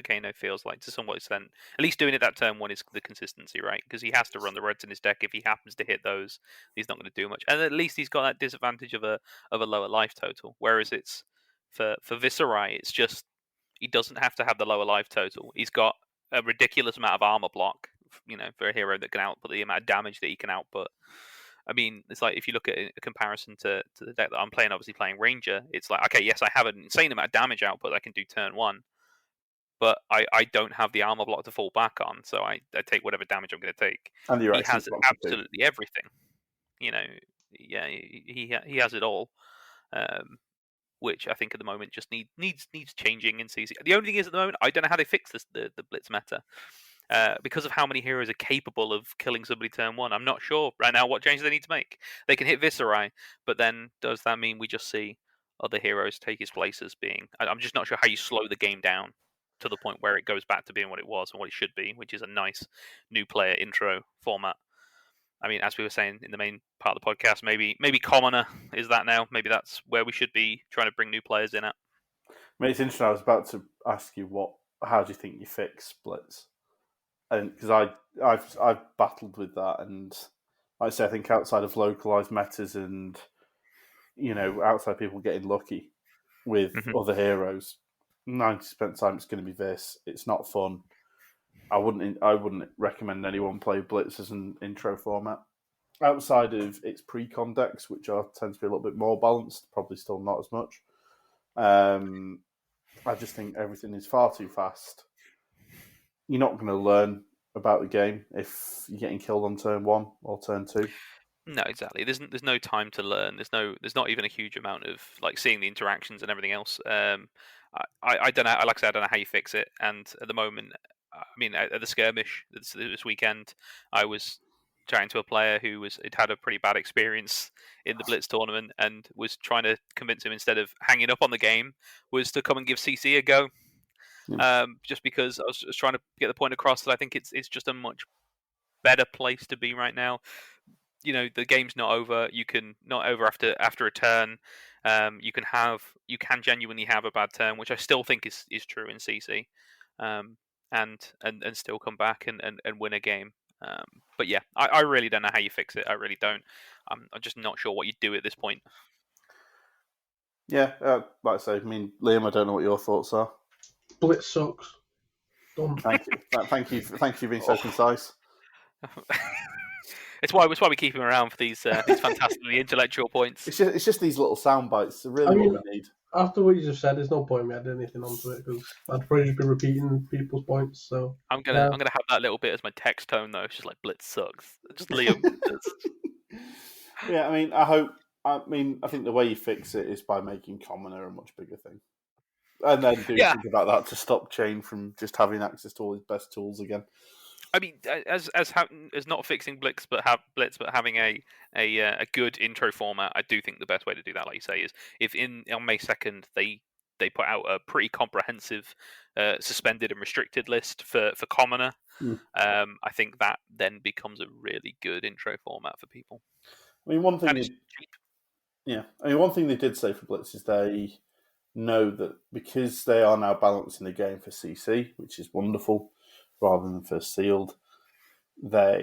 Kano feels like, to somewhat extent, at least doing it that turn 1, is the consistency, right? Because he has to run the reds in his deck. If he happens to hit those, he's not going to do much. And at least he's got that disadvantage of a lower life total. Whereas it's for Viserai, it's just he doesn't have to have the lower life total. He's got a ridiculous amount of armor block, for a hero that can output the amount of damage that he can output. I mean, it's like if you look at a comparison to the deck that I'm playing, obviously playing Ranger, it's like, okay, yes, I have an insane amount of damage output that I can do turn 1, but I don't have the armor block to fall back on, so I take whatever damage I'm going to take. And he has absolutely everything. Yeah, he has it all, which I think at the moment just needs changing in CC. The only thing is, at the moment, I don't know how they fix the Blitz meta. Because of how many heroes are capable of killing somebody turn 1, I'm not sure right now what changes they need to make. They can hit Viserai, but then does that mean we just see other heroes take his place as being... I'm just not sure how you slow the game down to the point where it goes back to being what it was and what it should be, which is a nice new player intro format. I mean, as we were saying in the main part of the podcast, maybe Commoner is that now. Maybe that's where we should be trying to bring new players in at. I mean, it's interesting. I was about to ask you how do you think you fix splits? And because I've battled with that, and like I say, I think outside of localized metas and outside people getting lucky with other heroes, 90% of the time it's going to be this. It's not fun. I wouldn't recommend anyone play Blitz as an intro format. Outside of its pre-con decks, which tend to be a little bit more balanced, probably still not as much. I just think everything is far too fast. You're not going to learn about the game if you're getting killed on turn 1 or turn 2. No, exactly. There's no time to learn. There's not even a huge amount of like seeing the interactions and everything else. I don't know. Like I said, I don't know how you fix it. And at the moment, I mean, at the skirmish this weekend, I was chatting to a player who had a pretty bad experience in the Blitz tournament and was trying to convince him, instead of hanging up on the game, was to come and give CC a go. Just because I was trying to get the point across that I think it's just a much better place to be right now. The game's not over. You can not over after a turn. You can genuinely have a bad turn, which I still think is true in CC, and still come back and win a game. But yeah, I really don't know how you fix it. I really don't. I'm just not sure what you do at this point. Yeah, like I say, I mean, Liam, I don't know what your thoughts are. Blitz sucks. Done. Thank you. Thank you for being so concise. It's why we keep him around for these fantastically intellectual points. It's just these little sound bites. They're really what we need. After what you just said, there's no point in me adding anything onto it because I'd probably just be repeating people's points. So I'm gonna have that little bit as my text tone though. It's just like Blitz sucks. Just Liam. Yeah, I think the way you fix it is by making Commoner a much bigger thing, and then think about that to stop Chain from just having access to all his best tools again. I mean, as not fixing Blitz, but having a good intro format. I do think the best way to do that, like you say, is if on May 2nd they put out a pretty comprehensive suspended and restricted list for Commoner. I think that then becomes a really good intro format for people. I mean, one thing they did say for Blitz is they know that because they are now balancing the game for CC, which is wonderful, rather than for sealed, there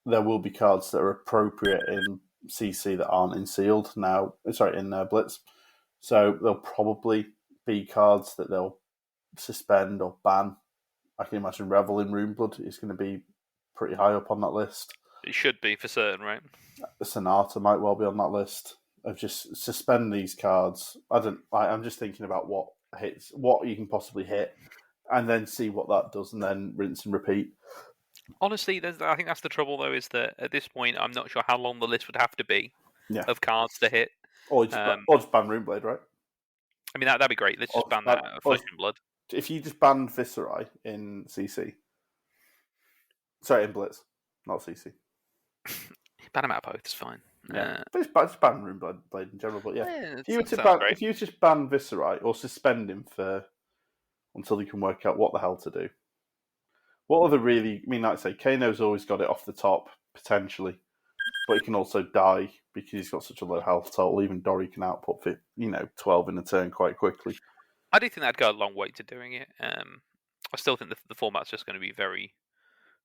will be cards that are appropriate in CC that aren't in sealed now. In Blitz. So there'll probably be cards that they'll suspend or ban. I can imagine Revel in Runeblood is going to be pretty high up on that list. It should be for certain, right? Sonata might well be on that list. Of just suspend these cards. I'm just thinking about what you can possibly hit, and then see what that does, and then rinse and repeat. Honestly, I think that's the trouble, though, is that at this point, I'm not sure how long the list would have to be of cards to hit. Or just ban Runeblade, right? I mean, that'd be great. Let's just ban that Flesh and Blood. If you just banned Viscerai in CC. Sorry, in Blitz, not CC. Ban him out both, it's fine. Yeah, just ban Runeblade in general, but if you just ban Viscerai or suspend him until you can work out what the hell to do. What other really... I mean, like I say, Kano's always got it off the top, potentially. But he can also die because he's got such a low health total. Even Dory can output 12 in a turn quite quickly. I do think that'd go a long way to doing it. I still think the format's just going to be very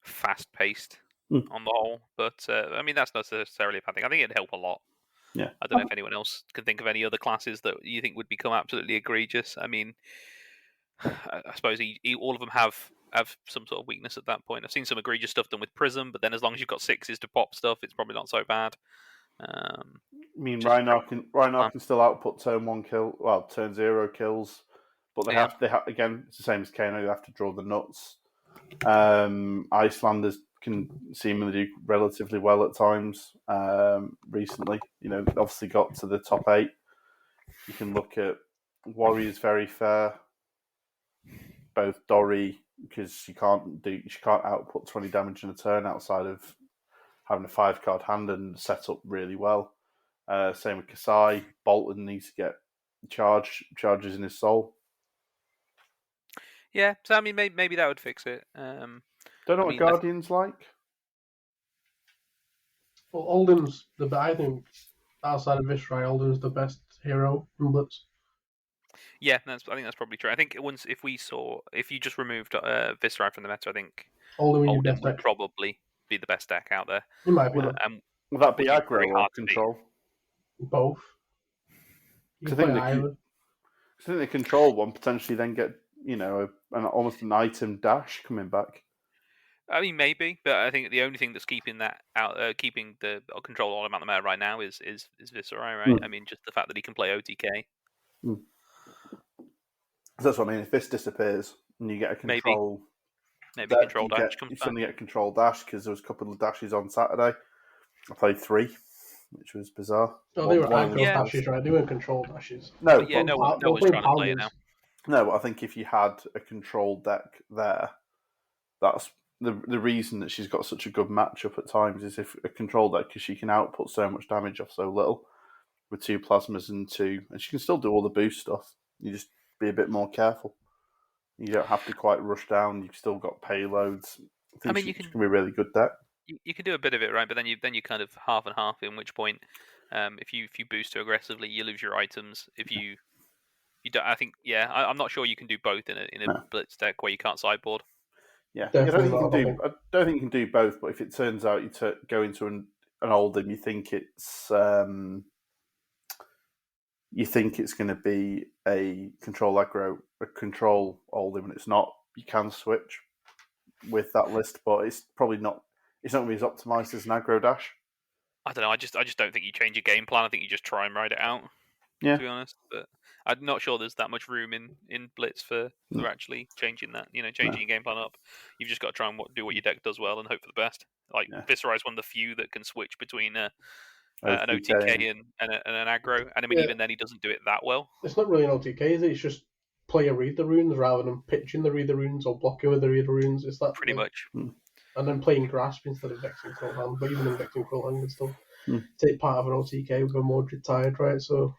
fast-paced on the whole. But, I mean, that's not necessarily a bad thing. I think it'd help a lot. Yeah. I don't know if anyone else can think of any other classes that you think would become absolutely egregious. I mean, I suppose all of them have some sort of weakness at that point. I've seen some egregious stuff done with Prism, but then as long as you've got 6s to pop stuff, it's probably not so bad. I mean, Rhinar can still output turn 1 kill, turn 0 kills, but they have again, it's the same as Kano, they have to draw the nuts. Icelanders can seemingly do relatively well at times. Recently, obviously got to the top 8. You can look at Warriors very fair. Both Dory, because she can't output 20 damage in a turn outside of having a 5-card hand and set up really well. Same with Kasai. Bolton needs to get charges in his soul. Yeah, so I mean, maybe that would fix it. Don't know what Guardian's like. Well, Oldham's I think outside of Viscerai, Oldham's the best hero in Blitz. Yeah, I think that's probably true. I think if you just removed Viscerai from the meta, I think Oldham would probably be the best deck out there. It might be. Would that be aggro or control? Both. I think the control one potentially then get almost an item dash coming back. I mean, maybe, but I think the only thing that's keeping that out, keeping the control all amount of meta right now is Viscerai, right? I mean, just the fact that he can play OTK. That's what I mean. If this disappears and you get a control, maybe control dash comes back. You suddenly get a control dash because there was a couple of dashes on Saturday. I played 3, which was bizarre. Oh, they were dashes, right? They weren't control dashes. No, no one's trying to play it now. No, I think if you had a control deck there, that's the reason that she's got such a good matchup at times is if a control deck, because she can output so much damage off so little with 2 plasmas and she can still do all the boost stuff. You just be a bit more careful. You don't have to quite rush down. You've still got payloads. I mean, you can be a really good deck. You can do a bit of it, right? But then you kind of half and half. In which point, if you boost too aggressively, you lose your items. If you don't, I think I'm not sure you can do both in a blitz deck where you can't sideboard. Yeah, I don't think you can do both. But if it turns out you go into an Oldham, you think it's going to be a control aggro, a control Oldham, and it's not. You can switch with that list, but it's probably not. it's not going to be as optimized as an aggro dash. I don't know. I just don't think you change your game plan. I think you just try and ride it out. Yeah. To be honest, but I'm not sure there's that much room in Blitz for actually changing that. Changing your game plan up. You've just got to try and do what your deck does well and hope for the best. Like Viscera is one of the few that can switch between an OTK and an aggro, and I mean even then he doesn't do it that well. It's not really an OTK, is it? It's just player read the runes rather than pitching the read the runes or blocking with the read the runes. It's that pretty much. And then playing Grasp instead of Vexing Crowhand, but even in Vexing Crowhand can still take part of an OTK with a Mordred tired, right? So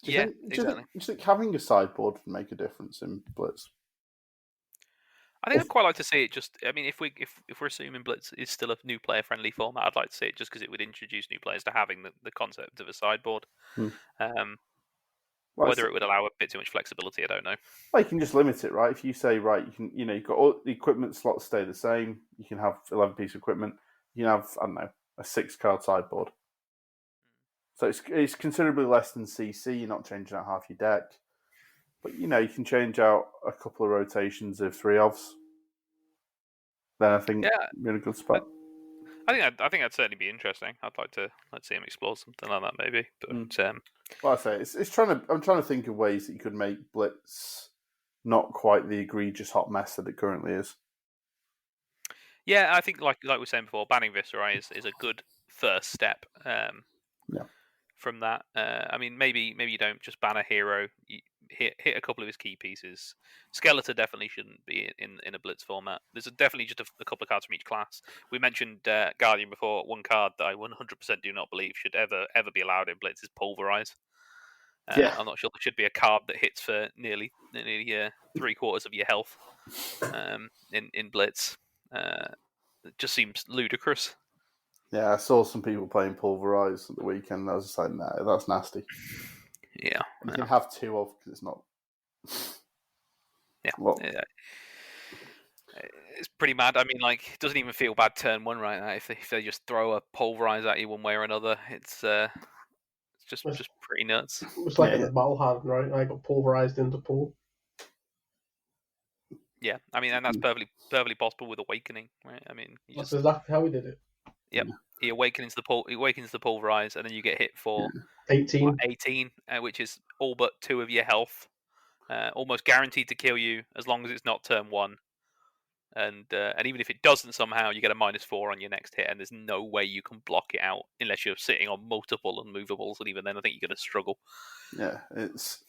exactly. Do you think having a sideboard would make a difference in Blitz? I think I'd quite like to see it. Just, I mean, if we're assuming Blitz is still a new player friendly format, I'd like to see it just because it would introduce new players to having the concept of a sideboard. Whether it would allow a bit too much flexibility, I don't know. Well, you can just limit it, right? If you say, right, you can, you've got all the equipment slots stay the same. You can have 11 pieces of equipment. You can have, I don't know, a 6-card sideboard. So it's considerably less than CC. You're not changing out half your deck. But, you can change out a couple of rotations of 3-ofs. Then I think you're in a good spot. I think that'd certainly be interesting. I'd like to see him explore something like that, maybe. But well, I say I'm trying to think of ways that you could make Blitz not quite the egregious hot mess that it currently is. Yeah, I think like we were saying before, banning Viscera is a good first step. From that, I mean, maybe you don't just ban a hero. You hit a couple of his key pieces. Skeletor definitely shouldn't be in a Blitz format. There's definitely just a couple of cards from each class. We mentioned Guardian before. One card that I 100% do not believe should ever be allowed in Blitz is Pulverize. I'm not sure there should be a card that hits for nearly 3/4 of your health in Blitz. It just seems ludicrous. Yeah, I saw some people playing Pulverize at the weekend. I was just like, no, that's nasty. Yeah. You can have 2 of because it's not. It's pretty mad. I mean, like, it doesn't even feel bad turn 1 right now. If they just throw a Pulverize at you one way or another, it's just pretty nuts. It's like in the battle hardened, right? I got pulverized into pool. Yeah, I mean, and that's perfectly possible with Awakening, right? I mean, that's exactly how we did it. Yep. He awakens the Pulverize, and then you get hit for 18, which is all but 2 of your health, almost guaranteed to kill you as long as it's not turn 1. And even if it doesn't somehow, you get a -4 on your next hit, and there's no way you can block it out unless you're sitting on multiple unmovables, and even then, I think you're going to struggle. Yeah, it's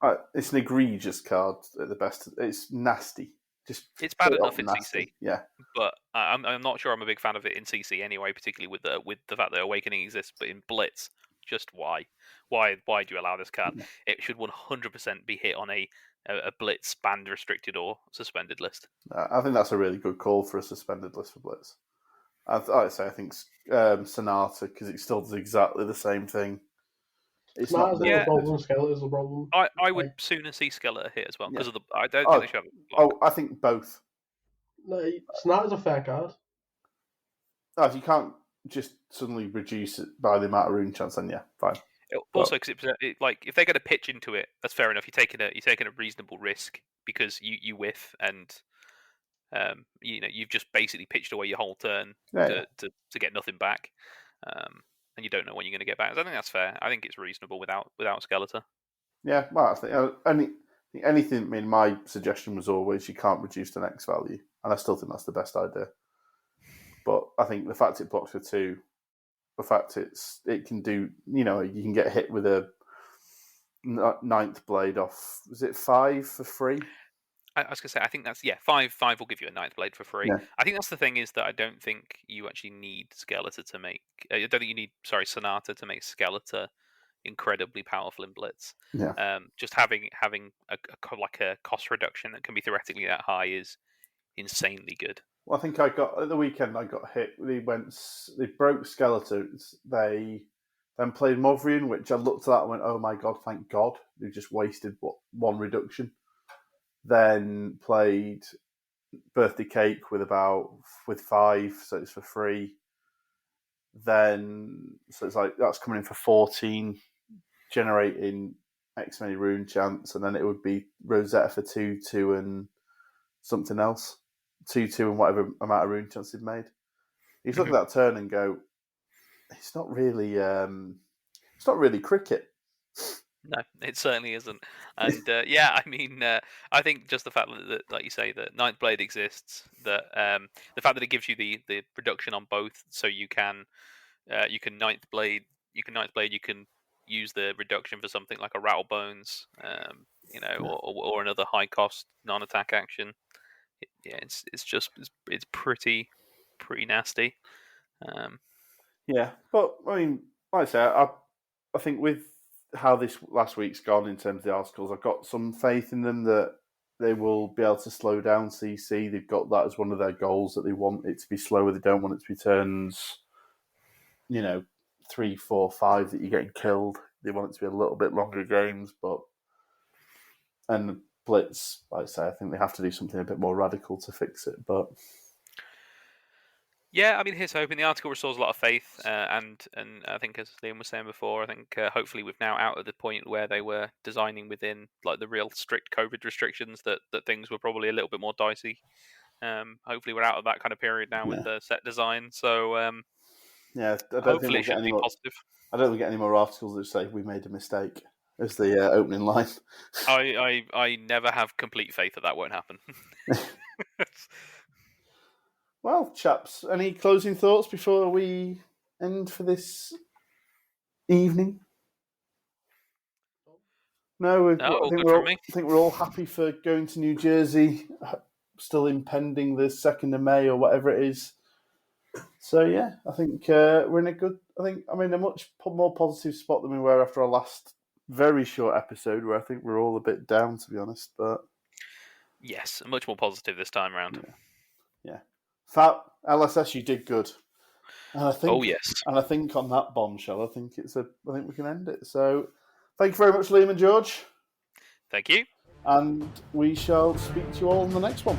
an egregious card at the best. It's nasty. It's bad enough in nasty. CC. Yeah, but I'm not sure I'm a big fan of it in CC anyway, particularly with the fact that Awakening exists. But in Blitz, just why do you allow this card? It should 100% be hit on a Blitz banned, restricted, or suspended list. I think that's a really good call for a suspended list for Blitz. I think Sonata, because it still does exactly the same thing. It's not the problem. Skeletor's the problem. I would sooner see Skeletor hit as well because of the. I don't think they should have a block. I think both. No, Sonata's a fair card. Oh, if you can't just suddenly reduce it by the amount of rune chance, then yeah, fine. Also, because if they're going to pitch into it, that's fair enough. You're taking a reasonable risk because you whiff and you've just basically pitched away your whole turn to get nothing back, and you don't know when you're going to get back. So I think that's fair. I think it's reasonable without Skeletor. Yeah, well, I think anything. I mean, my suggestion was always you can't reduce the next value, and I still think that's the best idea. But I think the fact it blocks for 2. The fact it can do, you can get hit with a 9th blade off. Was it 5 for free? I was going to say, I think that's 5 will give you a 9th blade for free. Yeah. I think that's the thing is that I don't think you actually need Skeletor to make. I don't think you need Sonata to make Skeletor incredibly powerful in Blitz. Yeah. Just having a cost reduction that can be theoretically that high is insanely good. Well, I think at the weekend I got hit. They broke Skeletons. They then played Movrian, which I looked at that and went, oh my god, thank God. They just wasted 1 reduction. Then played Birthday Cake with 5, so it's for free. Then, so it's like, that's coming in for 14, generating X many rune chance, and then it would be Rosetta for 2 and something else. 2 and whatever amount of rune chance they've made. You look at that turn and go, it's not really cricket. No, it certainly isn't. And I think just the fact that, like you say, that Ninth Blade exists, that the fact that it gives you the reduction on both, so you can Ninth Blade, you can use the reduction for something like a Rattle Bones, or another high cost non-attack action. It's pretty nasty. Yeah, but I mean, like I say, I think with how this last week's gone in terms of the articles, I've got some faith in them that they will be able to slow down CC. They've got that as one of their goals, that they want it to be slower. They don't want it to be turns, 3, 4, 5 that you're getting killed. They want it to be a little bit longer games, and Blitz, like I say, I think they have to do something a bit more radical to fix it, but. Yeah, I mean, here's hoping. The article restores a lot of faith, and I think, as Liam was saying before, I think hopefully we've now out of the point where they were designing within like the real strict COVID restrictions that things were probably a little bit more dicey. Hopefully we're out of that kind of period now with the set design. So I don't hopefully think it should be positive. I don't think we'll get any more articles that say we made a mistake as the opening line. I never have complete faith that won't happen. Well, chaps, any closing thoughts before we end for this evening? No, I think we're all happy for going to New Jersey, still impending the 2nd of May or whatever it is. So yeah, I think we're in a much more positive spot than we were after our last very short episode, where I think we're all a bit down, to be honest. But yes, much more positive this time around. Yeah. Fat LSS, you did good. And I think, oh yes. And I think on that bombshell, I think we can end it. So, thank you very much, Liam and George. Thank you. And we shall speak to you all in the next one.